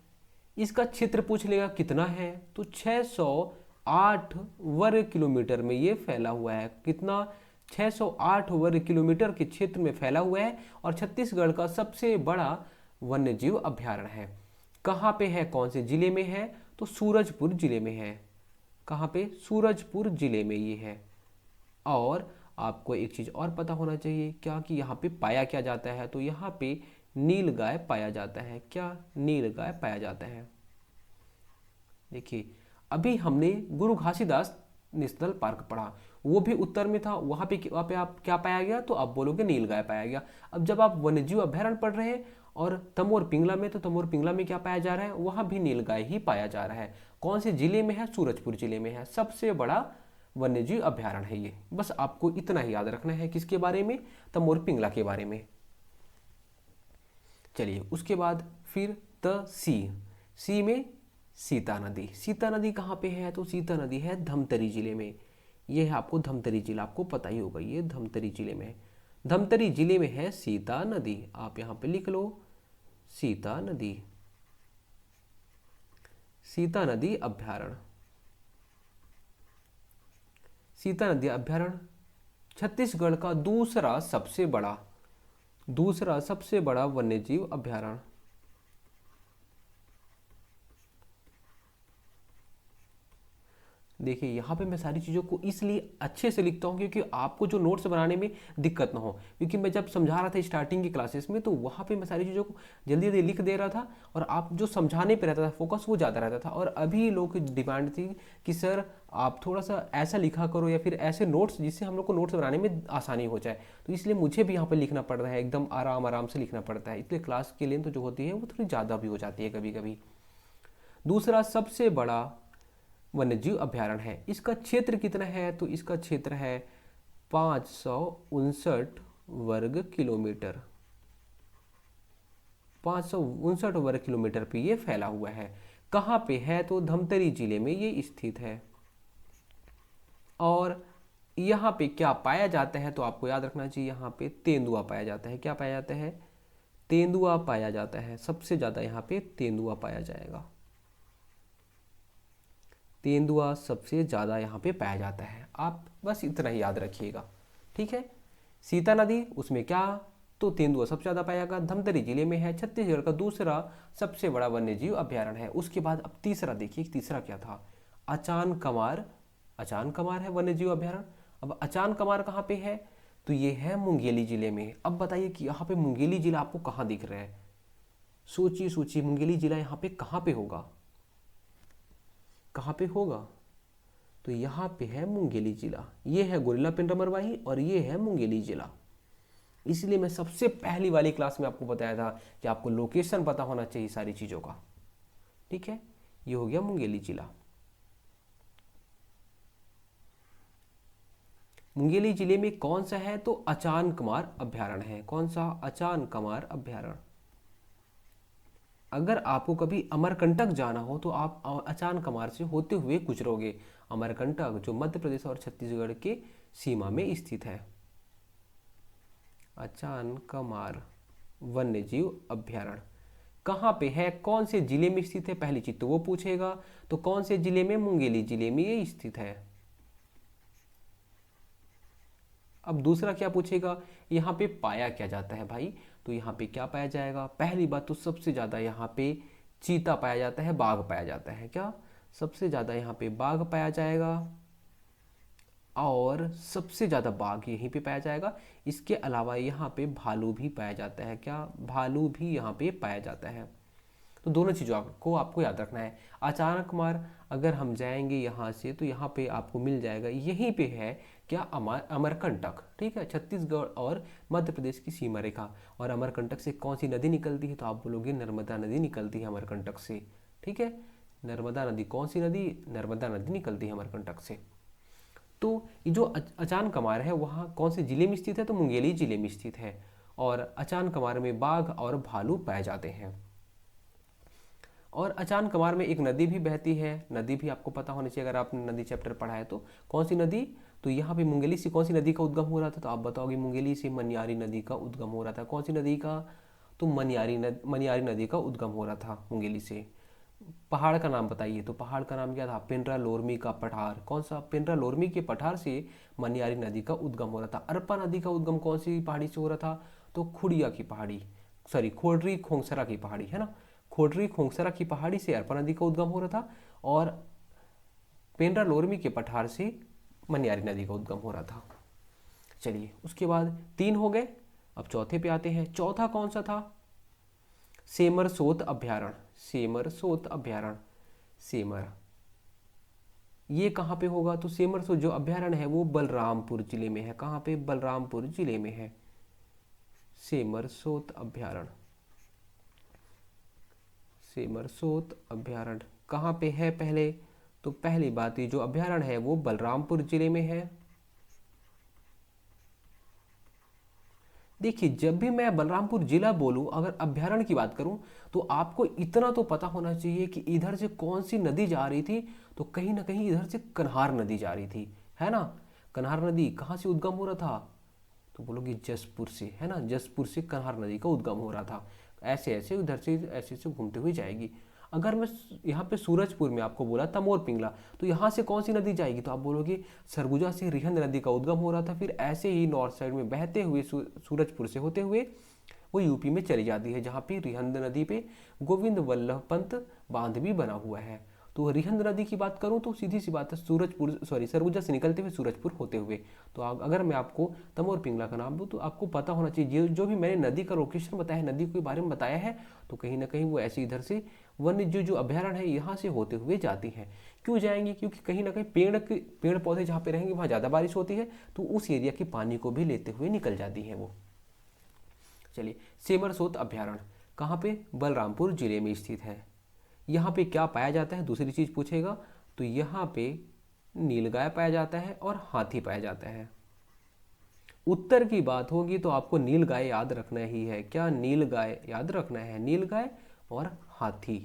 S1: इसका क्षेत्र पूछ लेगा कितना है, तो 608 वर्ग किलोमीटर में ये फैला हुआ है। कितना, 608 वर्ग किलोमीटर के क्षेत्र में फैला हुआ है और छत्तीसगढ़ का सबसे बड़ा वन्यजीव अभयारण्य है। कहाँ पे है, कौन से जिले में है, तो सूरजपुर जिले में है। कहाँ पे, सूरजपुर जिले में ये है। और आपको एक चीज़ और पता होना चाहिए, क्या कि यहाँ पे पाया क्या जाता है, तो यहाँ पे नीलगाय पाया जाता है। क्या, नीलगाय पाया जाता है। देखिए, अभी हमने गुरु घासीदास नेशनल पार्क पढ़ा, वो भी उत्तर में था, वहाँ पे आप क्या पाया गया, तो आप बोलोगे नीलगाय पाया गया। अब जब आप वन्यजीव अभयारण्य पढ़ रहे हैं और तमोर पिंगला में, तो तमोर पिंगला में क्या पाया जा रहा है, वहाँ भी नीलगाय ही पाया जा रहा है। कौन से जिले में है, सूरजपुर जिले में है। सबसे बड़ा वन्यजीव अभयारण्य है ये। बस आपको इतना ही याद रखना है, किसके बारे में, तमोर पिंगला के बारे में। चलिए, उसके बाद फिर सी में सीता नदी। सीता नदी कहाँ पे है, तो सीता नदी है धमतरी जिले में। ये है आपको धमतरी जिला, आपको पता ही होगा, ये धमतरी जिले में है। धमतरी जिले में है सीता नदी, आप यहाँ पे लिख लो सीता नदी, सीता नदी अभयारण्य। सीता नदी अभयारण्य छत्तीसगढ़ का दूसरा सबसे बड़ा वन्यजीव अभयारण्य। देखिए, यहाँ पे मैं सारी चीज़ों को इसलिए अच्छे से लिखता हूँ क्योंकि आपको जो नोट्स बनाने में दिक्कत ना हो। क्योंकि मैं जब समझा रहा था स्टार्टिंग की क्लासेस में, तो वहाँ पे मैं सारी चीज़ों को जल्दी जल्दी लिख दे रहा था और आप जो समझाने पे रहता था फोकस वो ज़्यादा रहता था। और अभी लोगों की डिमांड थी कि सर आप थोड़ा सा ऐसा लिखा करो या फिर ऐसे नोट्स जिससे हम लोग को नोट्स बनाने में आसानी हो जाए। तो इसलिए मुझे भी यहाँ पर लिखना पड़ रहा है, एकदम आराम आराम से लिखना पड़ता है। इसलिए क्लास की लेंथ जो होती है वो थोड़ी ज़्यादा भी हो जाती है कभी कभी। दूसरा सबसे बड़ा वन्यजीव अभयारण्य है, इसका क्षेत्र कितना है, तो इसका क्षेत्र है 559 वर्ग किलोमीटर। 559 वर्ग किलोमीटर पे ये फैला हुआ है। कहाँ पे है, तो धमतरी जिले में ये स्थित है। और यहाँ पे क्या पाया जाता है, तो आपको याद रखना चाहिए, यहाँ पे तेंदुआ पाया जाता है। क्या पाया जाता है, तेंदुआ पाया जाता है। सबसे ज़्यादा यहाँ पे तेंदुआ पाया जाएगा। तेंदुआ सबसे ज़्यादा यहाँ पे पाया जाता है। आप बस इतना ही याद रखिएगा, ठीक है। सीता नदी, उसमें क्या, तो तेंदुआ सबसे ज़्यादा पाया जाएगा, धमतरी जिले में है, छत्तीसगढ़ का दूसरा सबसे बड़ा वन्यजीव अभयारण्य है। उसके बाद अब तीसरा देखिए, तीसरा क्या था, अचान कमार। अचान कमार है वन्यजीव अभयारण्य। अब अचान कमार कहाँ पे है, तो ये है मुंगेली जिले में। अब बताइए कि यहाँ पे मुंगेली जिला आपको कहाँ दिख रहा है, सोचिए सोचिए, मुंगेली जिला यहाँ पे कहाँ पे होगा, कहाँ पे होगा, तो यहाँ पे है मुंगेली जिला। ये है गोरिल्ला पिंडा मरवाही और ये है मुंगेली जिला। इसलिए मैं सबसे पहली वाली क्लास में आपको बताया था कि आपको लोकेशन पता होना चाहिए सारी चीज़ों का, ठीक है। ये हो गया मुंगेली जिला। मुंगेली जिले में कौन सा है, तो अचान कमार अभयारण्य है। कौन सा, अचान कमार अभयारण्य। अगर आपको कभी अमरकंटक जाना हो तो आप अचान कमार से होते हुए गुजरोगे। अमरकंटक जो मध्य प्रदेश और छत्तीसगढ़ के सीमा में स्थित है। अचान कमार वन्यजीव अभयारण्य कहाँ पे है, कौन से जिले में स्थित है, पहली चीज तो वो पूछेगा। तो कौन से जिले में, मुंगेली जिले में ये स्थित है। अब दूसरा क्या पूछेगा, यहाँ पे पाया क्या जाता है भाई। तो यहाँ पे क्या पाया जाएगा, पहली बात तो सबसे ज़्यादा यहाँ पे चीता पाया जाता है, बाघ पाया जाता है। क्या, सबसे ज़्यादा यहाँ पे बाघ पाया जाएगा, और सबसे ज़्यादा बाघ यहीं पे पाया जाएगा। इसके अलावा यहाँ पे भालू भी पाया जाता है। क्या, भालू भी यहाँ पे पाया जाता है। तो दोनों चीज़ों आपको याद रखना है। अचानक मार अगर हम जाएंगे यहाँ से तो यहाँ पे आपको मिल जाएगा, यहीं पे है क्या, अमरकंटक। ठीक है, छत्तीसगढ़ और मध्य प्रदेश की सीमा रेखा। और अमरकंटक से कौन सी नदी निकलती है, तो आप बोलोगे नर्मदा नदी निकलती है अमरकंटक से। ठीक है, नर्मदा नदी, कौन सी नदी, नर्मदा नदी निकलती है अमरकंटक से। तो ये जो अचान कमार है वहाँ कौन से जिले में स्थित है, तो मुंगेली जिले में स्थित है। और अचान कमार में बाघ और भालू पाए जाते हैं। और अचान कमार में एक नदी भी बहती है, नदी भी आपको पता होनी चाहिए अगर आपने नदी चैप्टर पढ़ा है तो। कौन सी नदी, तो यहाँ पे मुंगेली से कौन सी नदी का उद्गम हो रहा था, तो आप बताओगे मुंगेली से मनियारी नदी का उद्गम हो रहा था। कौन सी नदी का, तो मनियारी नदी का उद्गम हो रहा था मुंगेली से। पहाड़ का नाम बताइए, तो पहाड़ का नाम क्या था, पिंडरा लोरमी का पठार। कौन सा, पिंडरा लोरमी के पठार से मनियारी नदी का उद्गम हो रहा था। अरपा नदी का उद्गम कौन सी पहाड़ी से हो रहा था, तो खुड़िया की पहाड़ी, सॉरी खोडरी खोंगसरा की पहाड़ी है ना, खोडरी खोंगसरा की पहाड़ी से अरपा नदी का उद्गम हो रहा था। और पेंड्रा लोरमी के पठार से मनियारी नदी का उद्गम हो रहा था। चलिए, उसके बाद 3 हो गए। अब चौथे पे आते हैं। चौथा कौन सा था, सेमरसोत अभ्यारण्य। सेमरसोत अभ्यारण्य, सेमर, ये कहाँ पे होगा, तो सेमरसोत जो अभ्यारण्य है वो बलरामपुर जिले में है। कहाँ पे, बलरामपुर जिले में है सेमरसोत अभ्यारण्य। सेमरसोत अभ्यारण्य कहाँ पे है पहले, तो पहली बात ये जो अभ्यारण्य है वो बलरामपुर जिले में है। देखिए, जब भी मैं बलरामपुर जिला बोलूं, अगर अभ्यारण्य की बात करूं, तो आपको इतना तो पता होना चाहिए कि इधर से कौन सी नदी जा रही थी, तो कहीं ना कहीं इधर से कन्हार नदी जा रही थी, है ना। कन्हार नदी कहाँ से उद्गम हो रहा था, तो बोलोगे जसपुर से, है ना, जसपुर से कन्हार नदी का उद्गम हो रहा था। ऐसे ऐसे उधर से ऐसे ऐसे घूमते हुए जाएगी। अगर मैं यहाँ पे सूरजपुर में आपको बोला तमोर पिंगला, तो यहाँ से कौन सी नदी जाएगी, तो आप बोलोगे सरगुजा से रिहंद नदी का उद्गम हो रहा था। फिर ऐसे ही नॉर्थ साइड में बहते हुए सूरजपुर से होते हुए वो यूपी में चली जाती है, जहाँ पे रिहंद नदी पे गोविंद वल्लभ पंत बांध भी बना हुआ है। तो रिहंद नदी की बात करूँ तो सीधी सी बात है, सूरजपुर सॉरी सरगुजा से निकलते हुए सूरजपुर होते हुए। तो अगर मैं आपको तमोर पिंगला का नाम दूँ, तो आपको पता होना चाहिए जो भी मैंने नदी का लोकेशन बताया है, नदी के बारे में बताया है, तो कहीं ना कहीं वो ऐसे इधर से वन्य जो अभ्यारण्य है यहाँ से होते हुए जाती हैं। क्यों जाएंगी, क्योंकि कहीं ना कहीं पेड़ पौधे जहाँ पे रहेंगे वहाँ ज़्यादा बारिश होती है, तो उस एरिया के पानी को भी लेते हुए निकल जाती हैं वो। चलिए, सेमरसोत अभ्यारण्य कहाँ पे, बलरामपुर जिले में स्थित है। यहाँ पे क्या पाया जाता है, दूसरी चीज़ पूछेगा, तो यहाँ पे नीलगाय पाया जाता है और हाथी पाया जाता है। उत्तर की बात होगी तो आपको नीलगाय याद रखना ही है। क्या, नीलगाय याद रखना है, नीलगाय और हाथी।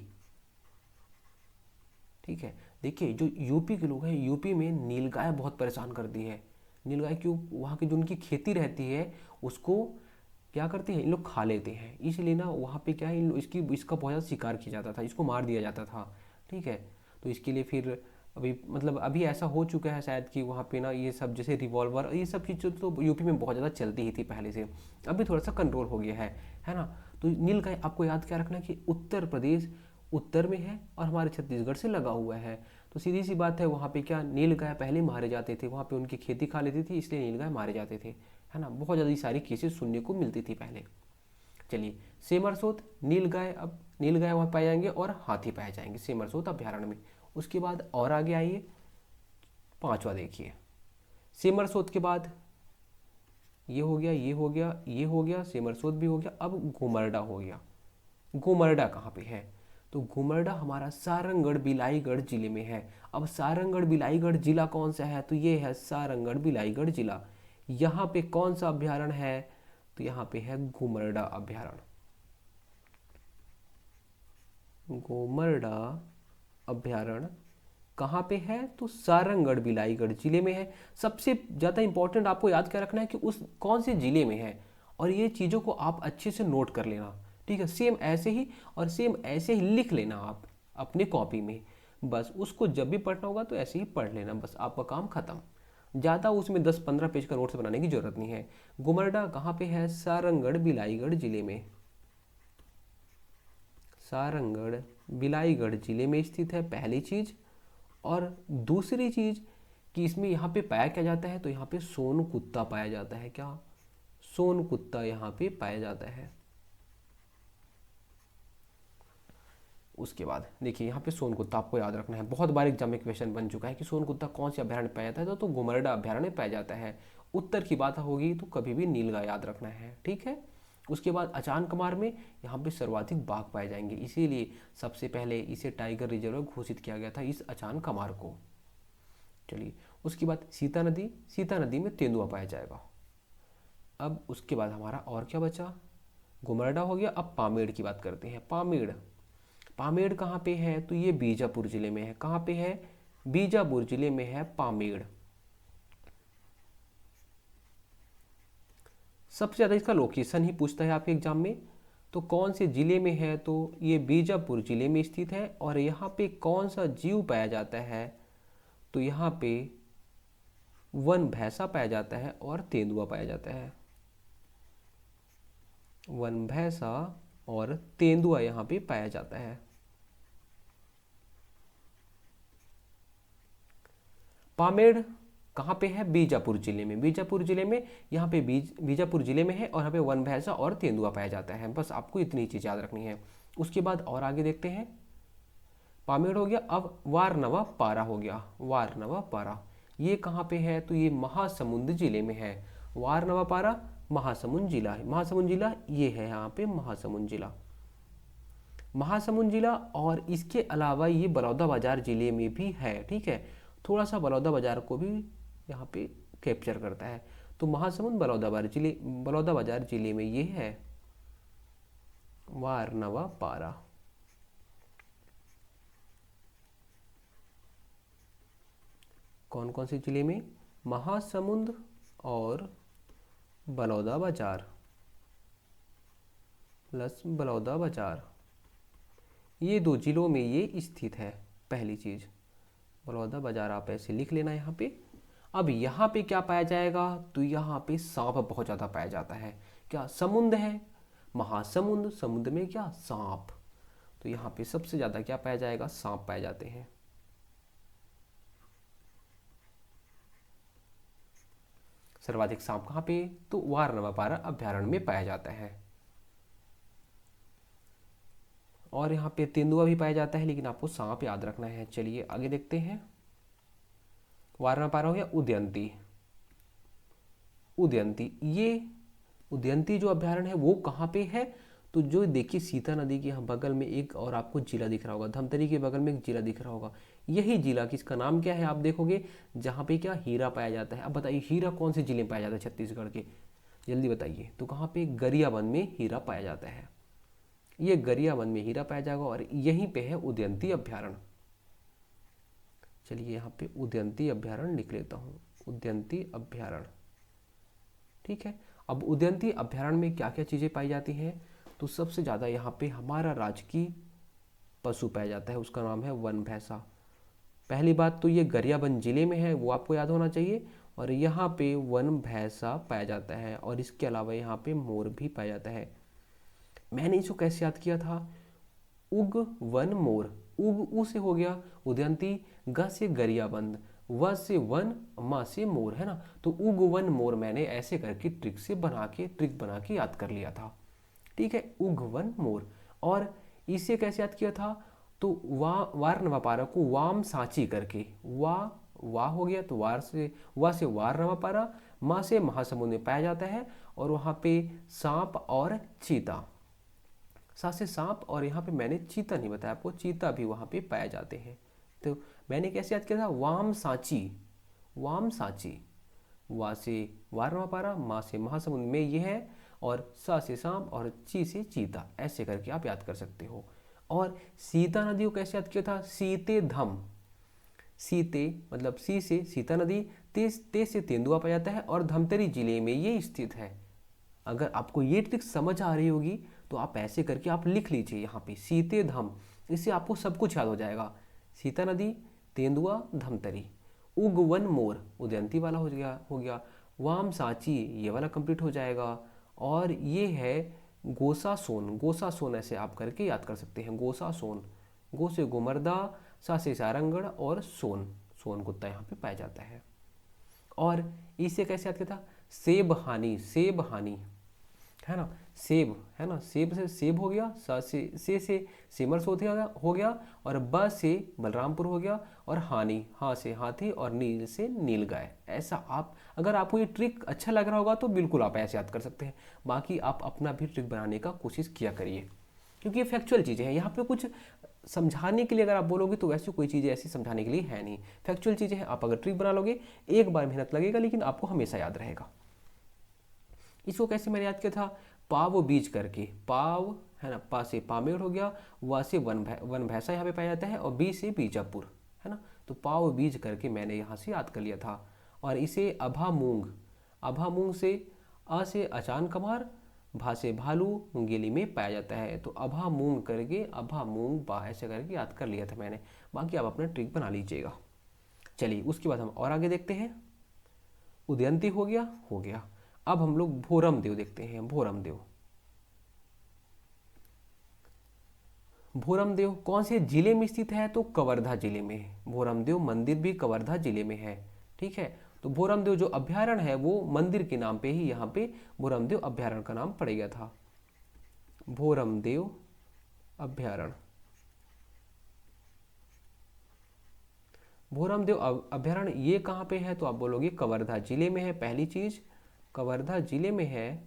S1: ठीक है, देखिए जो यूपी के लोग हैं, यूपी में नीलगाय बहुत परेशान करती है। नीलगाय क्यों, वहाँ की जो उनकी खेती रहती है उसको क्या करते हैं, इन लोग खा लेते हैं। इसलिए ना वहाँ पे क्या है, इसका बहुत ज़्यादा शिकार किया जाता था, इसको मार दिया जाता था। ठीक है, तो इसके लिए फिर अभी ऐसा हो चुका है शायद कि वहाँ पे ना ये सब जैसे रिवॉल्वर ये सब चीज़ तो यूपी में बहुत ज़्यादा चलती ही थी पहले से, अभी थोड़ा सा कंट्रोल हो गया है ना। तो नीलगाय आपको याद क्या रखना है कि उत्तर प्रदेश उत्तर में है और हमारे छत्तीसगढ़ से लगा हुआ है। तो सीधी सी बात है, वहाँ पे क्या नीलगाय पहले मारे जाते थे, वहाँ पे उनकी खेती खा लेती थी, इसलिए नीलगाय मारे जाते थे, है ना। बहुत ज़्यादा सारी केसेस सुनने को मिलती थी पहले। चलिए, सेमरसोत, नीलगाय, अब नीलगाय वहाँ पाए जाएंगे और हाथी पाए जाएंगे सेमरसोत अभ्यारण्य में। उसके बाद और आगे आइए, 5वां देखिए। सेमरसोत के बाद ये हो गया, ये हो गया, ये हो गया, सेमरसोत भी हो गया। अब घुमरडा हो गया। घुमरडा कहाँ पे है, तो घुमरडा हमारा सारंगढ़ बिलाईगढ़ जिले में है। अब सारंगढ़ बिलाईगढ़ जिला कौन सा है, तो ये है सारंगढ़ बिलाईगढ़ जिला। यहाँ पे कौन सा अभ्यारण्य है, तो यहाँ पे है घुमरडा अभ्यारण्य। घुमरडा अभ्यारण्य कहाँ पे है, तो सारंगढ़ बिलाईगढ़ जिले में है। सबसे ज़्यादा इंपॉर्टेंट आपको याद क्या रखना है कि उस कौन से जिले में है, और ये चीज़ों को आप अच्छे से नोट कर लेना। ठीक है, सेम ऐसे ही और सेम ऐसे ही लिख लेना आप अपने कॉपी में। बस उसको जब भी पढ़ना होगा तो ऐसे ही पढ़ लेना, बस आपका काम खत्म। ज़्यादा उसमें 10-15 पेज का नोट्स बनाने की जरूरत नहीं है। गुमरडा कहाँ पे है? सारंगढ़ बिलाईगढ़ जिले में। सारंगढ़ बिलाईगढ़ जिले में स्थित है, पहली चीज। और दूसरी चीज कि इसमें यहाँ पे पाया क्या जाता है, तो यहाँ पे सोन कुत्ता पाया जाता है। क्या? सोन कुत्ता यहाँ पे पाया जाता है। उसके बाद देखिए यहाँ पे सोन कुत्ता आपको याद रखना है, बहुत बार एग्जाम में क्वेश्चन बन चुका है कि सोन कुत्ता कौन से अभ्यारण्य पाया जाता है, तो गुमरडा अभ्यारण्य पाया जाता है। उत्तर की बात होगी तो कभी भी नीलगा याद रखना है, ठीक है। उसके बाद अचान कमार में यहाँ पे सर्वाधिक बाघ पाए जाएंगे, इसीलिए सबसे पहले इसे टाइगर रिजर्व घोषित किया गया था, इस अचान कमार को। चलिए उसके बाद सीता नदी, सीता नदी में तेंदुआ पाया जाएगा। अब उसके बाद हमारा और क्या बचा? गुमरडा हो गया। अब पामेड़ की बात करते हैं। पामेड़, पामेड़ कहाँ पे है? तो ये बीजापुर जिले में है। कहाँ पे है? बीजापुर जिले में है पामेड़। सबसे ज़्यादा इसका लोकेशन ही पूछता है आपके एग्जाम में, तो कौन से जिले में है? तो ये बीजापुर जिले में स्थित है। और यहाँ पे कौन सा जीव पाया जाता है? तो यहाँ पे वन भैंसा पाया जाता है और तेंदुआ पाया जाता है। वन भैंसा और तेंदुआ यहाँ पे पाया जाता है। पामेड़ कहाँ पे है? बीजापुर जिले में। बीजापुर जिले में यहाँ पे बीजापुर जिले में है और यहाँ पे वन भैंसा और तेंदुआ पाया जाता है। बस आपको इतनी चीज़ याद रखनी है। उसके बाद और आगे देखते हैं। पामेड़ हो गया। अब वारनवा पारा हो गया। वारनवा पारा ये कहाँ पे है? तो ये महासमुंद जिले में है। वारनवा पारा महासमुंद जिला है। महासमुंद जिला ये है, यहाँ पे महासमुंद जिला, महासमुंद जिला। और इसके अलावा ये बलौदाबाजार जिले में भी है, ठीक है। थोड़ा सा बलौदाबाजार को भी यहाँ पे कैप्चर करता है। तो महासमुंद बलौदाबाजार जिले में ये है वारनवा पारा। कौन कौन से जिले में? महासमुंद और बलौदाबाजार प्लस बलौदाबाजार, ये दो जिलों में ये स्थित है। पहली चीज बलौदाबाजार आप ऐसे लिख लेना यहाँ पे। अब यहाँ पे क्या पाया जाएगा? तो यहाँ पे सांप बहुत ज़्यादा पाया जाता है। क्या? समुद्र है, महासमुंद, समुद्र में क्या? सांप। तो यहाँ पे सबसे ज़्यादा क्या पाया जाएगा? सांप पाए जाते हैं। सर्वाधिक सांप कहाँ पे? तो वारनवा पारा अभ्यारण्य में पाया जाता है। और यहाँ पे तेंदुआ भी पाया जाता है, लेकिन आपको सांप याद रखना है। चलिए आगे देखते हैं। वारनवा पारा हो गया। उदयंती, उदयंती ये उदयंती जो अभ्यारण्य है वो कहाँ पे है? तो जो देखिए सीता नदी के यहाँ बगल में एक और आपको जिला दिख रहा होगा, धमतरी के बगल में एक जिला दिख रहा होगा, यही जिला किसका नाम क्या है? आप देखोगे जहाँ पे क्या हीरा पाया जाता है। अब बताइए हीरा कौन से जिले में पाया जाता है छत्तीसगढ़ के? जल्दी बताइए। तो कहाँ पे? गरियाबंद में हीरा पाया जाता है। ये गरियाबंद में हीरा पाया जाएगा और यहीं पे है उदयंती अभ्यारण्य। चलिए यहाँ पे उदयंती अभ्यारण्य लिख लेता हूँ, उदयंती अभ्यारण्य, ठीक है। अब उदयंती अभ्यारण्य में क्या क्या चीज़ें पाई जाती हैं? तो सबसे ज़्यादा यहाँ पे हमारा राजकीय पशु पाया जाता है, उसका नाम है वन भैंसा। पहली बात तो ये गरियाबंद जिले में है, वो आपको याद होना चाहिए। और यहाँ पे वन भैंसा पाया जाता है और इसके अलावा यहाँ पे मोर भी पाया जाता है। मैंने इसको कैसे याद किया था? उग वन मोर, उग उ से हो गया उदयंती, ग से गरियाबंद, व से वन, मा से मोर, है ना। तो उग वन मोर मैंने ऐसे करके ट्रिक बना के याद कर लिया था, ठीक है। उग वन मोर। और इसे कैसे याद किया था? तो वारनवा पारा को वाम सांची करके, वा हो गया तो वा से वारनवा पारा, मा से महासमुंद में पाया जाता है। और वहाँ पे सांप और चीता, सा से सांप, और यहाँ पे मैंने चीता नहीं बताया आपको, चीता भी वहाँ पे पाए जाते हैं। तो मैंने कैसे याद किया था? वाम सांची, वाम सांची, वा से वारनवा पारा, मा से महासमुंद में ये है, और सा से सांप और ची से चीता, ऐसे करके आप याद कर सकते हो। और सीता नदी को कैसे याद किया था? सीते धम, सीते मतलब सी से सीता नदी, ते से तेंदुआ पाया जाता है और धमतरी जिले में ये स्थित है। अगर आपको ये ट्रिक समझ आ रही होगी तो आप ऐसे करके आप लिख लीजिए यहाँ पे सीते धम, इससे आपको सब कुछ याद हो जाएगा। सीता नदी, तेंदुआ, धमतरी। उग वन मोर, उदयंती वाला हो गया। वाम सांची, ये वाला कंप्लीट हो जाएगा। और ये है गोसा सोन, गोसा सोन ऐसे आप करके याद कर सकते हैं, गोसा सोन। गो से गोमर्दा, सा से सारंगढ़ और सोन, सोन कुत्ता यहाँ पे पाया जाता है। और इसे कैसे याद किया था, सेब हानि, सेब हानि, है ना, सेब, है ना, सेब से सेब हो गया, से सिमर सोध हो गया, और ब से बलरामपुर हो गया, और हानि, हाँ से हाथी, और नील से नीलगाय। ऐसा आप, अगर आपको ये ट्रिक अच्छा लग रहा होगा तो बिल्कुल आप ऐसे याद कर सकते हैं। बाकी आप अपना भी ट्रिक बनाने का कोशिश किया करिए, क्योंकि ये फैक्चुअल चीज़ें हैं। यहाँ पे कुछ समझाने के लिए अगर आप बोलोगे तो वैसे कोई चीज़ें ऐसी समझाने के लिए है नहीं, फैक्चुअल चीज़ें हैं। आप अगर ट्रिक बना लोगे, एक बार मेहनत लगेगा लेकिन आपको हमेशा याद रहेगा। इसको कैसे मैंने याद किया था, पाव बीज करके, पाव, है ना, पा से पामेड़ हो गया, वा से वन भैंसा यहाँ पे पाया जाता है, और बी से बीजापुर, है ना, तो पाव बीज करके मैंने यहाँ से याद कर लिया था। और इसे अभा मूंग, अभा मूंग से, अ से अचान कमार, भा से भालू, मुंगेली में पाया जाता है। तो अभा मूंग करके अभा मूंग बा ऐसे करके याद कर लिया था मैंने। बाकी आप अपना ट्रिक बना लीजिएगा। चलिए उसके बाद हम और आगे देखते हैं। उदयंती हो गया, हो गया। अब हम लोग भोरम देव देखते हैं, भोरम देव। भोरम देव कौन से जिले में स्थित है, तो कवर्धा जिले में। भोरम देव मंदिर भी कवर्धा जिले में है, ठीक है। तो भोरम देव जो अभ्यारण्य है वो मंदिर के नाम पे ही यहाँ पे भोरम देव अभ्यारण्य का नाम पड़ गया था, भोरम देव अभ्यारण्य। भोरम देव अभ्यारण्य ये कहाँ पे है, तो आप बोलोगे कवर्धा जिले में है, पहली चीज कवर्धा जिले में है।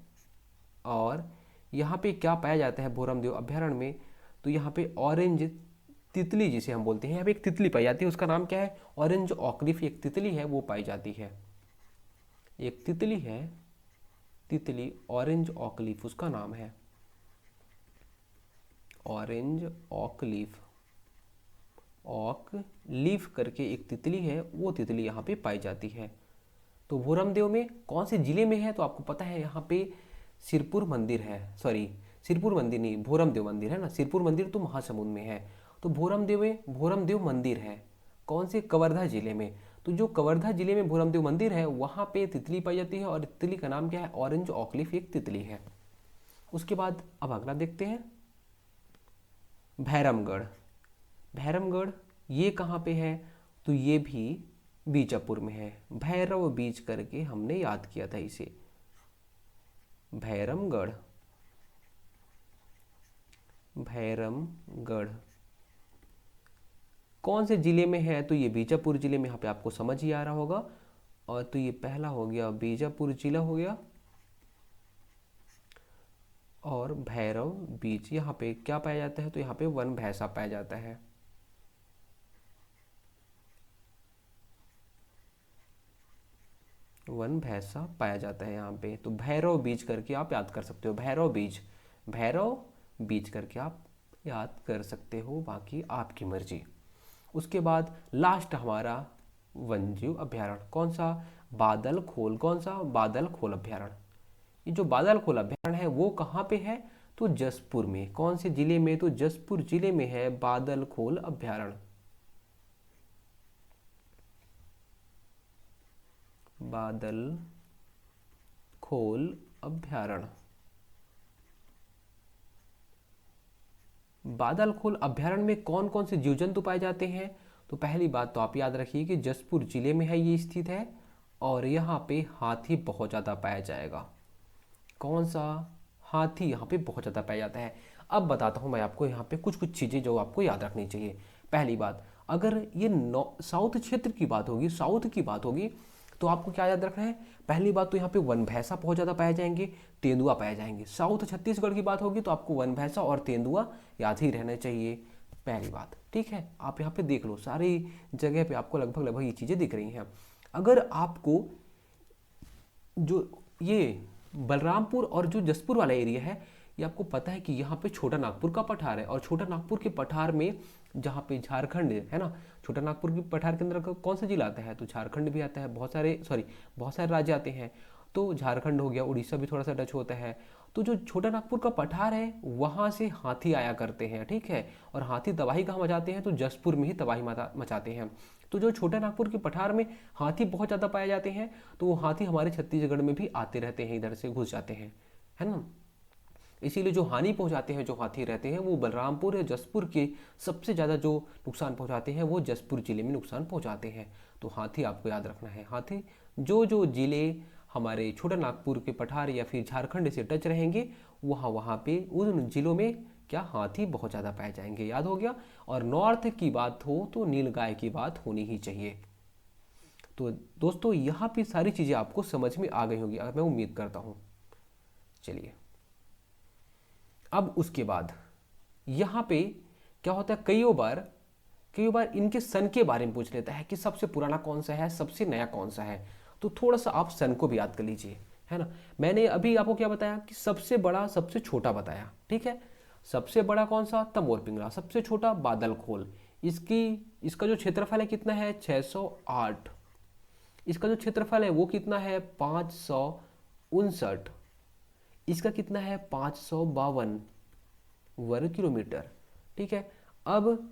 S1: और यहाँ पे क्या पाया जाता है भोरम देव अभ्यारण्य में, तो यहाँ पे ऑरेंज तितली जिसे हम बोलते हैं, यहाँ पे एक तितली पाई जाती है, उसका नाम क्या है, ऑरेंज ऑकलिफ, एक तितली है वो पाई जाती है, एक तितली है, तितली ऑरेंज ऑकलिफ उसका नाम है, ऑरेंज ऑकलिफ, ऑक लीफ करके एक तितली है, वो तितली यहाँ पे पाई जाती है। तो भोरम देव में कौन से जिले में है, तो आपको पता है यहाँ पे सिरपुर मंदिर है, सॉरी सिरपुर मंदिर नहीं, भोरम देव मंदिर है ना, सिरपुर मंदिर तो महासमुंद में है। तो भोरम देव में भोरम देव मंदिर है कौन से, कवर्धा जिले में। तो जो कवर्धा जिले में भोरम देव मंदिर है वहाँ पे तितली पाई जाती है, और तितली का नाम क्या है, ऑरेंज ऑकलिफ एक तितली है। उसके बाद अब अगला देखते हैं, भैरमगढ़। भैरमगढ़ ये कहाँ पे है, तो ये भी बीजापुर में है, भैरव बीज करके हमने याद किया था इसे, भैरमगढ़, भैरमगढ़ कौन से जिले में है, तो ये बीजापुर जिले में, यहाँ पे आपको समझ ही आ रहा होगा। और तो ये पहला हो गया, बीजापुर जिला हो गया। और भैरव बीज यहाँ पे क्या पाया जाता है, तो यहाँ पे वन भैंसा पाया जाता है, वन भैंसा पाया जाता है यहाँ पे। तो भैरव बीज करके आप याद कर सकते हो, भैरव बीज, भैरव बीज करके आप याद कर सकते हो, बाकी आपकी मर्जी। उसके बाद लास्ट हमारा वन्यजीव अभ्यारण्य कौन सा, बादल खोल, कौन सा, बादल खोल अभ्यारण्य। ये जो बादल खोल अभ्यारण्य है वो कहाँ पे है, तो जसपुर में, कौन से जिले में, तो जसपुर जिले में है बादल खोल अभ्यारण्य, बादल खोल अभ्यारण्य। बादल खोल अभ्यारण्य में कौन कौन से जीव जंतु पाए जाते हैं, तो पहली बात तो आप याद रखिए कि जसपुर जिले में है ये स्थित है, और यहाँ पे हाथी बहुत ज़्यादा पाया जाएगा, कौन सा, हाथी यहाँ पे बहुत ज़्यादा पाया जाता है। अब बताता हूँ मैं आपको यहाँ पे कुछ कुछ चीज़ें जो आपको याद रखनी चाहिए। पहली बात, अगर ये साउथ क्षेत्र की बात होगी, साउथ की बात होगी, तो आपको क्या याद रखना है, पहली बात तो यहाँ पे वन भैंसा बहुत ज़्यादा पाए जाएंगे, तेंदुआ पाए जाएंगे। साउथ छत्तीसगढ़ की बात होगी तो आपको वन भैंसा और तेंदुआ याद ही रहना चाहिए, पहली बात, ठीक है। आप यहाँ पे देख लो सारी जगह पे आपको लगभग लगभग ये चीज़ें दिख रही हैं। अगर आपको जो ये बलरामपुर और जो जसपुर वाला एरिया है, ये आपको पता है कि यहाँ पे छोटा नागपुर का पठार है, और छोटा नागपुर के पठार में जहाँ पे झारखंड है ना, छोटा नागपुर के पठार के अंदर कौन सा जिला आता है, तो झारखंड भी आता है, बहुत सारे राज्य आते हैं। तो झारखंड हो गया, उड़ीसा भी थोड़ा सा टच होता है। तो जो छोटा नागपुर का पठार है वहाँ से हाथी आया करते हैं, ठीक है। और हाथी तबाही कहाँ मचाते हैं, तो जसपुर में ही तबाही मचाते हैं। तो जो छोटा नागपुर के पठार में हाथी बहुत ज़्यादा पाए जाते हैं, तो वो हाथी हमारे छत्तीसगढ़ में भी आते रहते हैं, इधर से घुस जाते हैं, है ना। इसीलिए जो हानि पहुंचाते हैं जो हाथी रहते हैं वो बलरामपुर या जसपुर के सबसे ज़्यादा जो नुकसान पहुंचाते हैं वो जसपुर जिले में नुकसान पहुंचाते हैं। तो हाथी आपको याद रखना है। हाथी जो जो जिले हमारे छोटा नागपुर के पठार या फिर झारखंड से टच रहेंगे वहाँ वहाँ पे उन जिलों में क्या हाथी बहुत ज़्यादा पाए जाएंगे, याद हो गया। और नॉर्थ की बात हो तो नीलगाय की बात होनी ही चाहिए। तो दोस्तों यहाँ पे सारी चीज़ें आपको समझ में आ गई होंगी, मैं उम्मीद करता हूँ। चलिए अब उसके बाद यहाँ पे क्या होता है, कई बार इनके सन के बारे में पूछ लेता है कि सबसे पुराना कौन सा है, सबसे नया कौन सा है। तो थोड़ा सा आप सन को भी याद कर लीजिए, है ना। मैंने अभी आपको क्या बताया कि सबसे बड़ा सबसे छोटा बताया, ठीक है। सबसे बड़ा कौन सा, तमोर पिंगला। सबसे छोटा बादलखोल। इसका जो क्षेत्रफल है कितना है, 608। इसका जो क्षेत्रफल है वो कितना है, 559। इसका कितना है, 552 वर्ग किलोमीटर, ठीक है। अब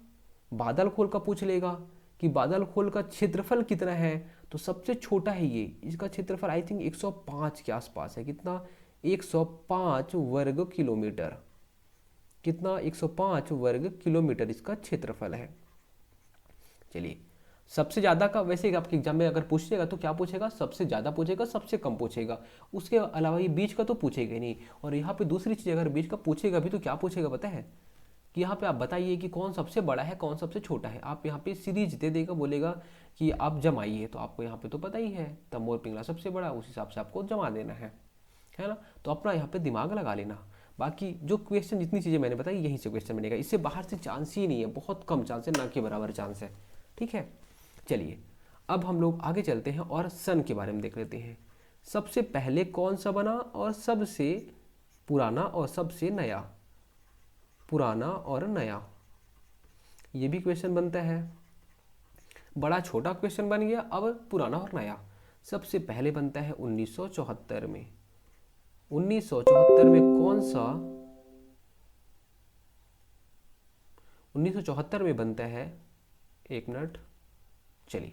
S1: बादल खोल का पूछ लेगा कि बादल खोल का क्षेत्रफल कितना है, तो सबसे छोटा है ये, इसका क्षेत्रफल आई थिंक 105 के आसपास है। कितना, 105 वर्ग किलोमीटर। कितना, 105 वर्ग किलोमीटर इसका क्षेत्रफल है। चलिए सबसे ज़्यादा का, वैसे आपके एग्जाम में अगर पूछेगा तो क्या पूछेगा, सबसे ज़्यादा पूछेगा, सबसे कम पूछेगा। उसके अलावा ये बीच का तो पूछेगा ही नहीं। और यहाँ पे दूसरी चीज़, अगर बीच का पूछेगा भी तो क्या पूछेगा पता है, कि यहाँ पे आप बताइए कि कौन सबसे बड़ा है कौन सबसे छोटा है। आप यहाँ पे सीरीज दे देगा, बोलेगा कि आप जमाइए, तो आपको यहाँ पे तो पता ही है तमोर पिंगला सबसे बड़ा, उस हिसाब से आपको जमा देना है ना। तो अपना यहाँ पे दिमाग लगा लेना। बाकी जो क्वेश्चन, जितनी चीज़ें मैंने बताई यहीं से क्वेश्चन बनेगा, इससे बाहर से चांस ही नहीं है, बहुत कम चांस है, ना के बराबर चांस है, ठीक है। चलिए अब हम लोग आगे चलते हैं और सन के बारे में देख लेते हैं। सबसे पहले कौन सा बना और सबसे पुराना और सबसे नया, पुराना और नया, ये भी क्वेश्चन बनता है। बड़ा छोटा क्वेश्चन बन गया। अब पुराना और नया सबसे पहले बनता है 1974 में। 1974 में कौन सा, 1974 में बनता है, एक मिनट, चलिए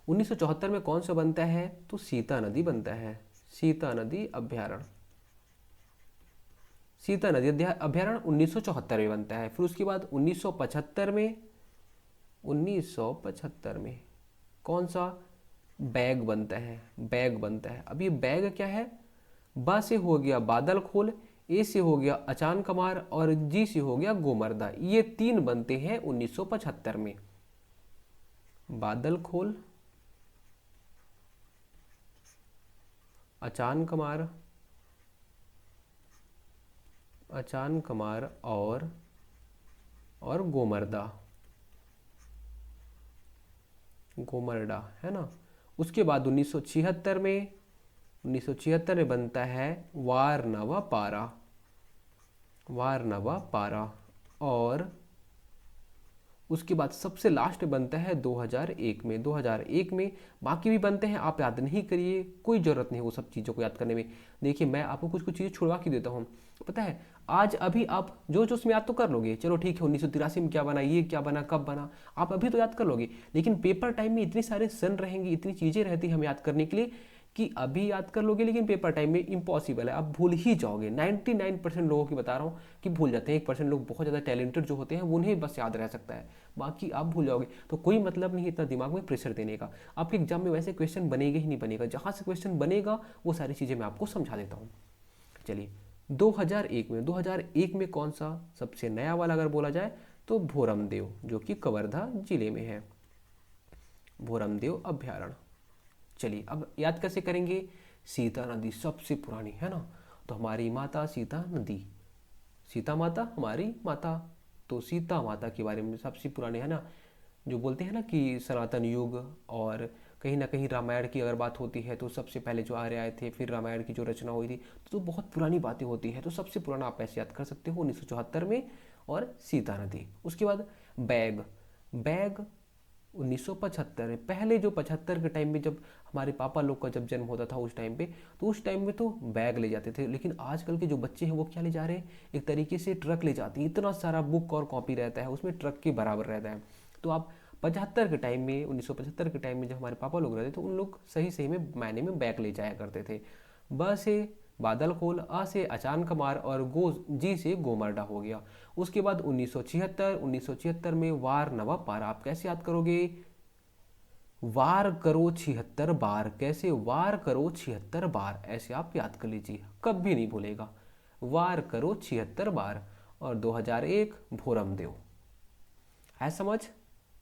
S1: 1974 में कौन सा बनता है, तो सीता नदी बनता है। सीता नदी अभ्यारण्य, सीता नदी अभ्यारण्य 1974 में बनता है। फिर उसके बाद 1975 में, 1975 में कौन सा, बैग बनता है। बैग बनता है। अब ये बैग क्या है, बा से हो गया बादल खोल, ए से हो गया अचान कमार और जी से हो गया गोमर्दा। ये तीन बनते हैं 1975 में। बादल खोल, अचान कमार, अचान कमार और गोमर्दा, गोमर्डा, है ना। उसके बाद 1976 में, 1976 में बनता है वारनवा पारा, वारनवा पारा। और उसके बाद सबसे लास्ट बनता है 2001 में, 2001 में। बाकी भी बनते हैं, आप याद नहीं करिए, कोई ज़रूरत नहीं वो सब चीज़ों को याद करने में। देखिए मैं आपको कुछ कुछ चीज़ें छुड़वा के देता हूँ, पता है। आज अभी आप जो जो उसमें याद तो कर लोगे, चलो ठीक है, 1983 में क्या बना, ये क्या बना, कब बना, आप अभी तो याद कर लोगे। लेकिन पेपर टाइम में इतने सारे सन रहेंगे, इतनी चीज़ें रहती हैं हम याद करने के लिए, कि अभी याद कर लोगे लेकिन पेपर टाइम में इम्पॉसिबल है, आप भूल ही जाओगे। 99% लोगों की बता रहा हूँ कि भूल जाते हैं। 1% लोग बहुत ज़्यादा टैलेंटेड जो होते हैं उन्हें बस याद रह सकता है, बाकी आप भूल जाओगे। तो कोई मतलब नहीं इतना दिमाग में प्रेशर देने का। आपके एग्जाम में वैसे क्वेश्चन बनेगा ही नहीं बनेगा, जहाँ से क्वेश्चन बनेगा वो सारी चीज़ें मैं आपको समझा देता हूँ। चलिए 2001 में, 2001 में कौन सा सबसे नया वाला अगर बोला जाए तो भोरमदेव, जो कि कवर्धा जिले में है, भोरमदेव अभ्यारण्य। चलिए अब याद कैसे करेंगे, सीता नदी सबसे पुरानी, है ना। तो हमारी माता सीता नदी, सीता माता हमारी माता, तो सीता माता के बारे में सबसे पुराने, है ना। जो बोलते हैं ना कि सनातन युग, और कहीं ना कहीं रामायण की अगर बात होती है तो सबसे पहले जो आर्य आए थे, फिर रामायण की जो रचना हुई थी, तो बहुत पुरानी बातें होती हैं। तो सबसे पुराना आप ऐसे याद कर सकते हो 1974 में, और सीता नदी। उसके बाद बैग, बैग 1975 में, पहले जो 75 के टाइम में जब हमारे पापा लोग का जब जन्म होता था उस टाइम पे, तो उस टाइम में तो बैग ले जाते थे, लेकिन आजकल के जो बच्चे हैं वो क्या ले जा रहे हैं, एक तरीके से ट्रक ले जाते हैं। इतना सारा बुक और कॉपी रहता है उसमें, ट्रक के बराबर रहता है। तो आप 75 के टाइम में, 1975 के टाइम में जब हमारे पापा लोग रहते तो उन लोग सही सही में मायने में बैग ले जाया करते थे। ब से बादल खोल, अ से अचान कमार और गो जी से गोमरडा हो गया। उसके बाद 1976 में वार नवा पार, आप कैसे याद करोगे, वार करो 76 बार, कैसे, वार करो 76 बार, ऐसे आप याद कर लीजिए, कभी नहीं भूलेगा, वार करो 76 बार। और 2001 भोरम देव, है समझ।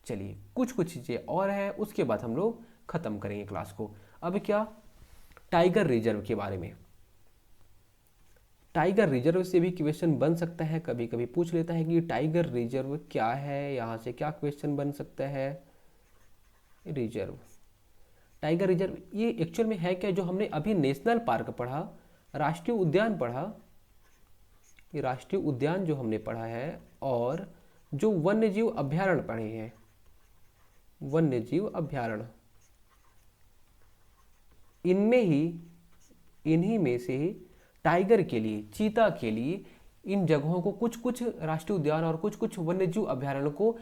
S1: चलिए कुछ कुछ चीज़ें और हैं, उसके बाद हम लोग खत्म करेंगे क्लास को। अब क्या, टाइगर रिजर्व के बारे में। टाइगर रिजर्व से भी क्वेश्चन बन सकता है, कभी कभी पूछ लेता है कि टाइगर रिजर्व क्या है, यहाँ से क्या क्वेश्चन बन सकता है। रिजर्व, टाइगर रिजर्व ये एक्चुअल में है क्या, जो हमने अभी नेशनल पार्क पढ़ा, राष्ट्रीय उद्यान पढ़ा, ये राष्ट्रीय उद्यान जो हमने पढ़ा है, और जो वन्य जीव अभ्यारण्य पढ़े हैं, वन्य जीव अभ्यारण्य, इनमें ही, इन्हीं में से टाइगर के लिए, चीता के लिए, इन जगहों को, कुछ कुछ राष्ट्रीय उद्यान और कुछ कुछ वन्यजीव अभ्यारण्य को,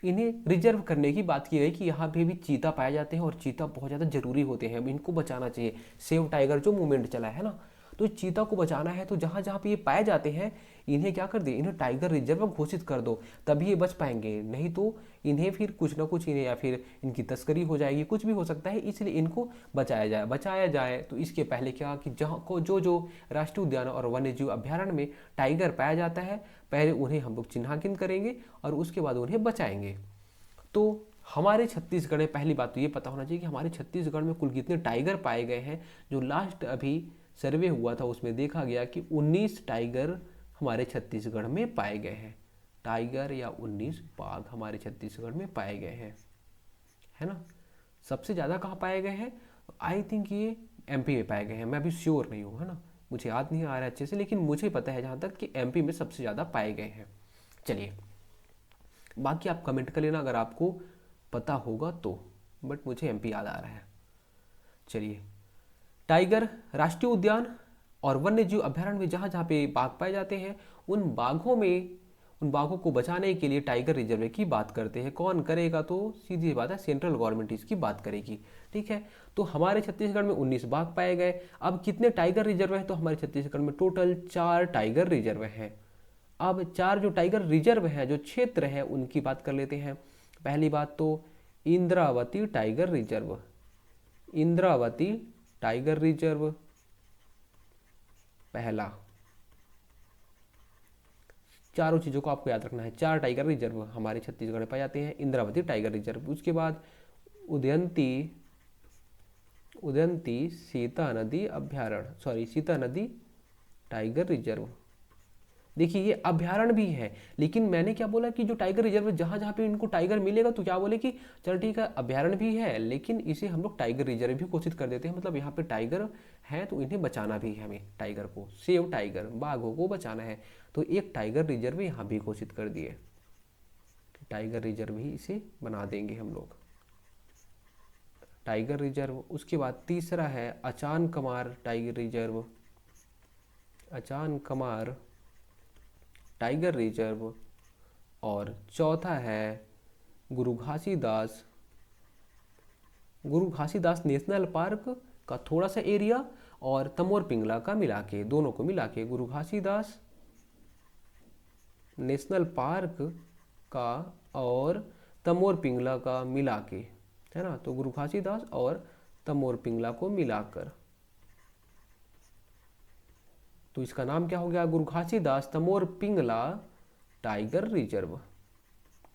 S1: इन्हें रिजर्व करने की बात की गई कि यहाँ पे भी चीता पाए जाते हैं और चीता बहुत ज़्यादा जरूरी होते हैं, अब इनको बचाना चाहिए। सेव टाइगर जो मूवमेंट चला है ना, तो चीता को बचाना है, तो जहाँ जहाँ पे ये पाए जाते हैं इन्हें क्या कर दे, इन्हें टाइगर रिजर्व घोषित कर दो, तभी ये बच पाएंगे, नहीं तो इन्हें फिर कुछ ना कुछ, इन्हें या फिर इनकी तस्करी हो जाएगी, कुछ भी हो सकता है, इसलिए इनको बचाया जाए। तो इसके पहले क्या कि जहाँ को जो जो राष्ट्रीय उद्यान और वन्यजीव अभ्यारण्य में टाइगर पाया जाता है, पहले उन्हें हम लोग चिन्हांकित करेंगे और उसके बाद उन्हें बचाएंगे। तो हमारे छत्तीसगढ़ में, पहली बात तो ये पता होना चाहिए कि हमारे छत्तीसगढ़ में कुल कितने टाइगर पाए गए हैं। जो लास्ट अभी सर्वे हुआ था उसमें देखा गया कि 19 टाइगर हमारे छत्तीसगढ़ में पाए गए हैं। टाइगर या 19 बाघ हमारे छत्तीसगढ़ में पाए गए हैं, है ना। सबसे ज़्यादा कहाँ पाए गए हैं, आई थिंक ये एमपी में पाए गए हैं, मैं अभी श्योर नहीं हूँ, है ना, मुझे याद नहीं आ रहा है अच्छे से, लेकिन मुझे पता है जहाँ तक कि एमपी में सबसे ज़्यादा पाए गए हैं। चलिए बाकी आप कमेंट कर लेना अगर आपको पता होगा तो, बट मुझे एमपी याद आ रहा है। चलिए, टाइगर राष्ट्रीय उद्यान और वन्य जीव अभ्यारण्य में जहाँ जहाँ पे बाघ पाए जाते हैं, उन बाघों को बचाने के लिए टाइगर रिजर्व की बात करते हैं। कौन करेगा, तो सीधी बात है सेंट्रल गवर्नमेंट इसकी बात करेगी, ठीक है। तो हमारे छत्तीसगढ़ में 19 बाघ पाए गए। अब कितने टाइगर रिजर्व है, तो हमारे छत्तीसगढ़ में टोटल 4 टाइगर रिजर्व हैं। अब 4 जो टाइगर रिजर्व है, जो क्षेत्र है, उनकी बात कर लेते हैं। पहली बात तो Indravati tiger reserve, Indravati tiger reserve पहला। चारों चीज़ों को आपको याद रखना है, 4 टाइगर रिजर्व हमारे छत्तीसगढ़ में पाए जाते हैं, इंद्रावती टाइगर रिजर्व। उसके बाद उदयंती, उदयंती सीता नदी अभ्यारण्य, सॉरी सीता नदी टाइगर रिजर्व। देखिए ये अभ्यारण्य भी है, लेकिन मैंने क्या बोला कि जो टाइगर रिजर्व जहाँ जहाँ पे इनको टाइगर मिलेगा तो क्या बोले कि चल ठीक है अभ्यारण्य भी है, लेकिन इसे हम लोग टाइगर रिजर्व भी घोषित कर देते हैं। मतलब यहाँ पे टाइगर है तो इन्हें बचाना भी है हमें, टाइगर को, सेव टाइगर, बाघों को बचाना है, तो एक टाइगर रिजर्व यहाँ भी घोषित कर दिए, टाइगर रिजर्व ही इसे बना देंगे हम लोग, टाइगर रिजर्व। उसके बाद तीसरा है Achanakmar tiger reserve, Achanakmar tiger reserve. और चौथा है गुरु घासीदास, गुरु घासीदास नेशनल पार्क का थोड़ा सा एरिया और तमोर पिंगला का मिला के, दोनों को मिला के गुरु घासीदास नेशनल पार्क का और तमोर पिंगला का मिला के, है ना। तो गुरु घासीदास और तमोर पिंगला को मिलाकर, तो इसका नाम क्या हो गया, Guru Ghasidas Tamor Pingla tiger reserve,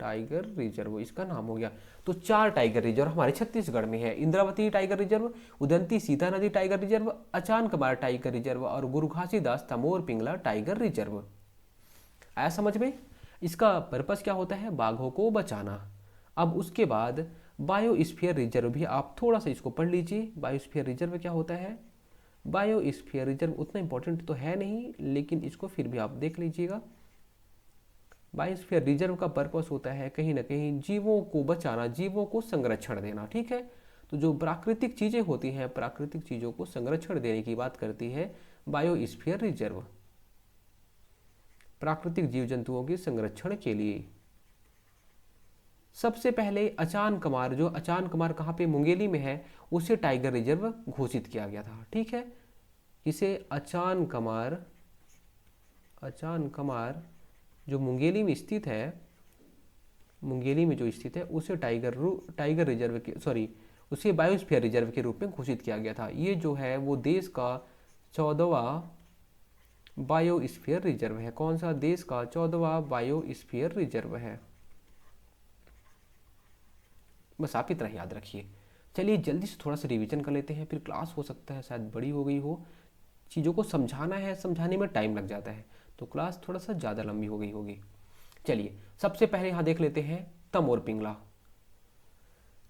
S1: tiger reserve इसका नाम हो गया। तो 4 टाइगर रिजर्व हमारे छत्तीसगढ़ में है, Indravati tiger reserve, Udanti Sitanadi tiger reserve, Achanakmar tiger reserve और गुरु घासीदास तमोर पिंगला टाइगर रिजर्व। आया समझ में। इसका पर्पस क्या होता है, बाघों को बचाना। अब उसके बाद बायोस्फीयर रिजर्व भी आप थोड़ा सा इसको पढ़ लीजिए। बायोस्फीयर रिजर्व क्या होता है, बायोस्फीयर रिजर्व उतना इंपॉर्टेंट तो है नहीं, लेकिन इसको फिर भी आप देख लीजिएगा। बायोस्फीयर रिजर्व का पर्पस होता है कहीं ना कहीं जीवों को बचाना, जीवों को संरक्षण देना। ठीक है, तो जो प्राकृतिक चीज़ें होती हैं, प्राकृतिक चीज़ों को संरक्षण देने की बात करती है बायोस्फीयर रिजर्व, प्राकृतिक जीव जंतुओं के संरक्षण के लिए। सबसे पहले अचान कमार, जो अचान कमार कहाँ पे, मुंगेली में है, उसे टाइगर रिजर्व घोषित किया गया था। ठीक है, इसे अचान कमार, अचान कमार जो मुंगेली में स्थित है, मुंगेली में जो स्थित है, उसे टाइगर रिजर्व के, सॉरी, उसे बायोस्फीयर रिजर्व के रूप में घोषित किया गया था। ये जो है वो देश का 14वां बायोस्फीयर रिजर्व है। कौन सा? देश का 14वां बायोस्फीयर रिजर्व है। बस आप इतना याद रखिए। चलिए जल्दी से थोड़ा सा रिवीजन कर लेते हैं, फिर क्लास हो सकता है शायद बड़ी हो गई हो, चीज़ों को समझाना है, समझाने में टाइम लग जाता है, तो क्लास थोड़ा सा ज़्यादा लंबी हो गई होगी। चलिए सबसे पहले यहाँ देख लेते हैं तमोर पिंगला।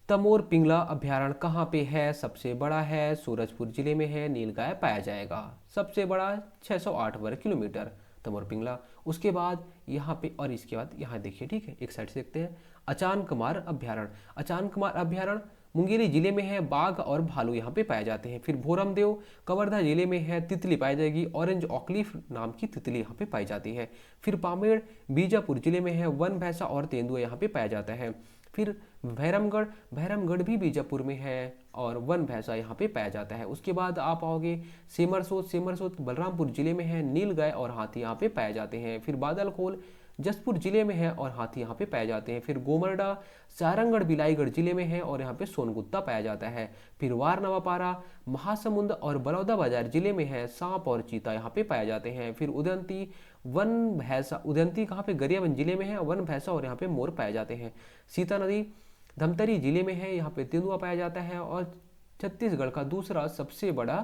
S1: तमोर पिंगला अभ्यारण्य कहाँ पे है? सबसे बड़ा है, सूरजपुर जिले में है, नीलगाय पाया जाएगा। सबसे बड़ा 608 वर्ग किलोमीटर तमोर पिंगला। उसके बाद यहाँ पे, और इसके बाद यहाँ देखिए, ठीक है, एक साइड से देखते हैं अचान कमार अभ्यारण्य। अचान कमार अभ्यारण्य मुंगेली जिले में है, बाघ और भालू यहाँ पे पाए जाते हैं। फिर भोरमदेव कवर्धा जिले में है, तितली पाई जाएगी, ऑरेंज ऑकलीफ नाम की तितली यहाँ पे पाई जाती है। फिर पामेड़ बीजापुर जिले में है, वन भैंसा और तेंदुआ यहाँ पे पाया जाता है। फिर भैरमगढ़, भैरमगढ़ भी बीजापुर में है और वन भैंसा यहाँ पे पाया जाता है। उसके बाद आप आओगे सेमरसोत, सेमरसोत बलरामपुर जिले में है, नीलगाय और हाथी यहाँ पे पाए जाते हैं। फिर बादलखोल जसपुर जिले में है और हाथी यहाँ पे पाए जाते हैं। फिर गोमरडा सारंगढ़ बिलाईगढ़ जिले में है और यहाँ पे सोनगुत्ता पाया जाता है। फिर वारनवापारा महासमुंद और बलौदाबाजार जिले में है, सांप और चीता यहाँ पे पाए जाते हैं। फिर उदंती वन भैंसा, उदंती कहाँ पे? गरियाबंद जिले में है, वन भैंसा और यहाँ पे मोर पाए जाते हैं। सीता नदी धमतरी जिले में है, यहाँ पे तेंदुआ पाया जाता है। और छत्तीसगढ़ का दूसरा सबसे बड़ा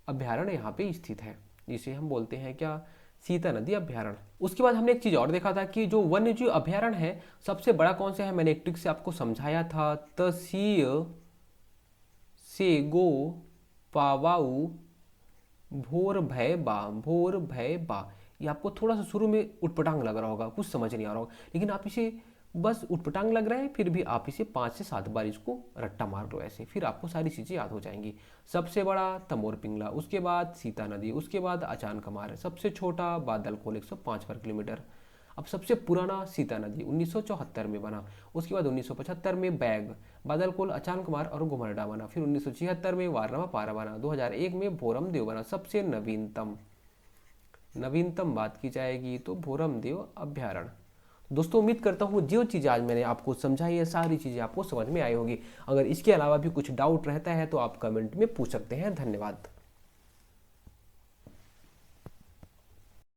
S1: अभ्यारण्य यहाँ पे स्थित है, जिसे हम बोलते हैं क्या? सीता नदी अभ्यारण्य। उसके बाद हमने एक चीज और देखा था कि जो वन्य जीव अभ्यारण्य है सबसे बड़ा कौन सा है, मैंने एक ट्रिक से आपको समझाया था, तसीय सेगो पावाऊ भोर भय बा, भोर भय बा। ये आपको थोड़ा सा शुरू में उटपटांग लग रहा होगा, कुछ समझ नहीं आ रहा होगा, लेकिन आप इसे बस उटपटांग लग रहा है, फिर भी आप इसे 5 से 7 बार इसको रट्टा मार लो ऐसे, फिर आपको सारी चीज़ें याद हो जाएंगी। सबसे बड़ा तमोर पिंगला, उसके बाद सीता नदी, उसके बाद अचान कमार, सबसे छोटा बादलखोल 105 वर्ग किलोमीटर। अब सबसे पुराना सीता नदी 1974 में बना, उसके बाद 1975 में बैग, बादलखोल, अचान कुमार और घुमरडा बना। फिर 1976 में वारनवापारा बना, 2001 में भोरमदेव बना। सबसे नवीनतम बात की जाएगी तो भोरमदेव अभ्यारण्य। दोस्तों उम्मीद करता हूँ जो चीज़ आज मैंने आपको समझाई है सारी चीज़ें आपको समझ में आई होगी। अगर इसके अलावा भी कुछ डाउट रहता है तो आप कमेंट में पूछ सकते हैं। धन्यवाद।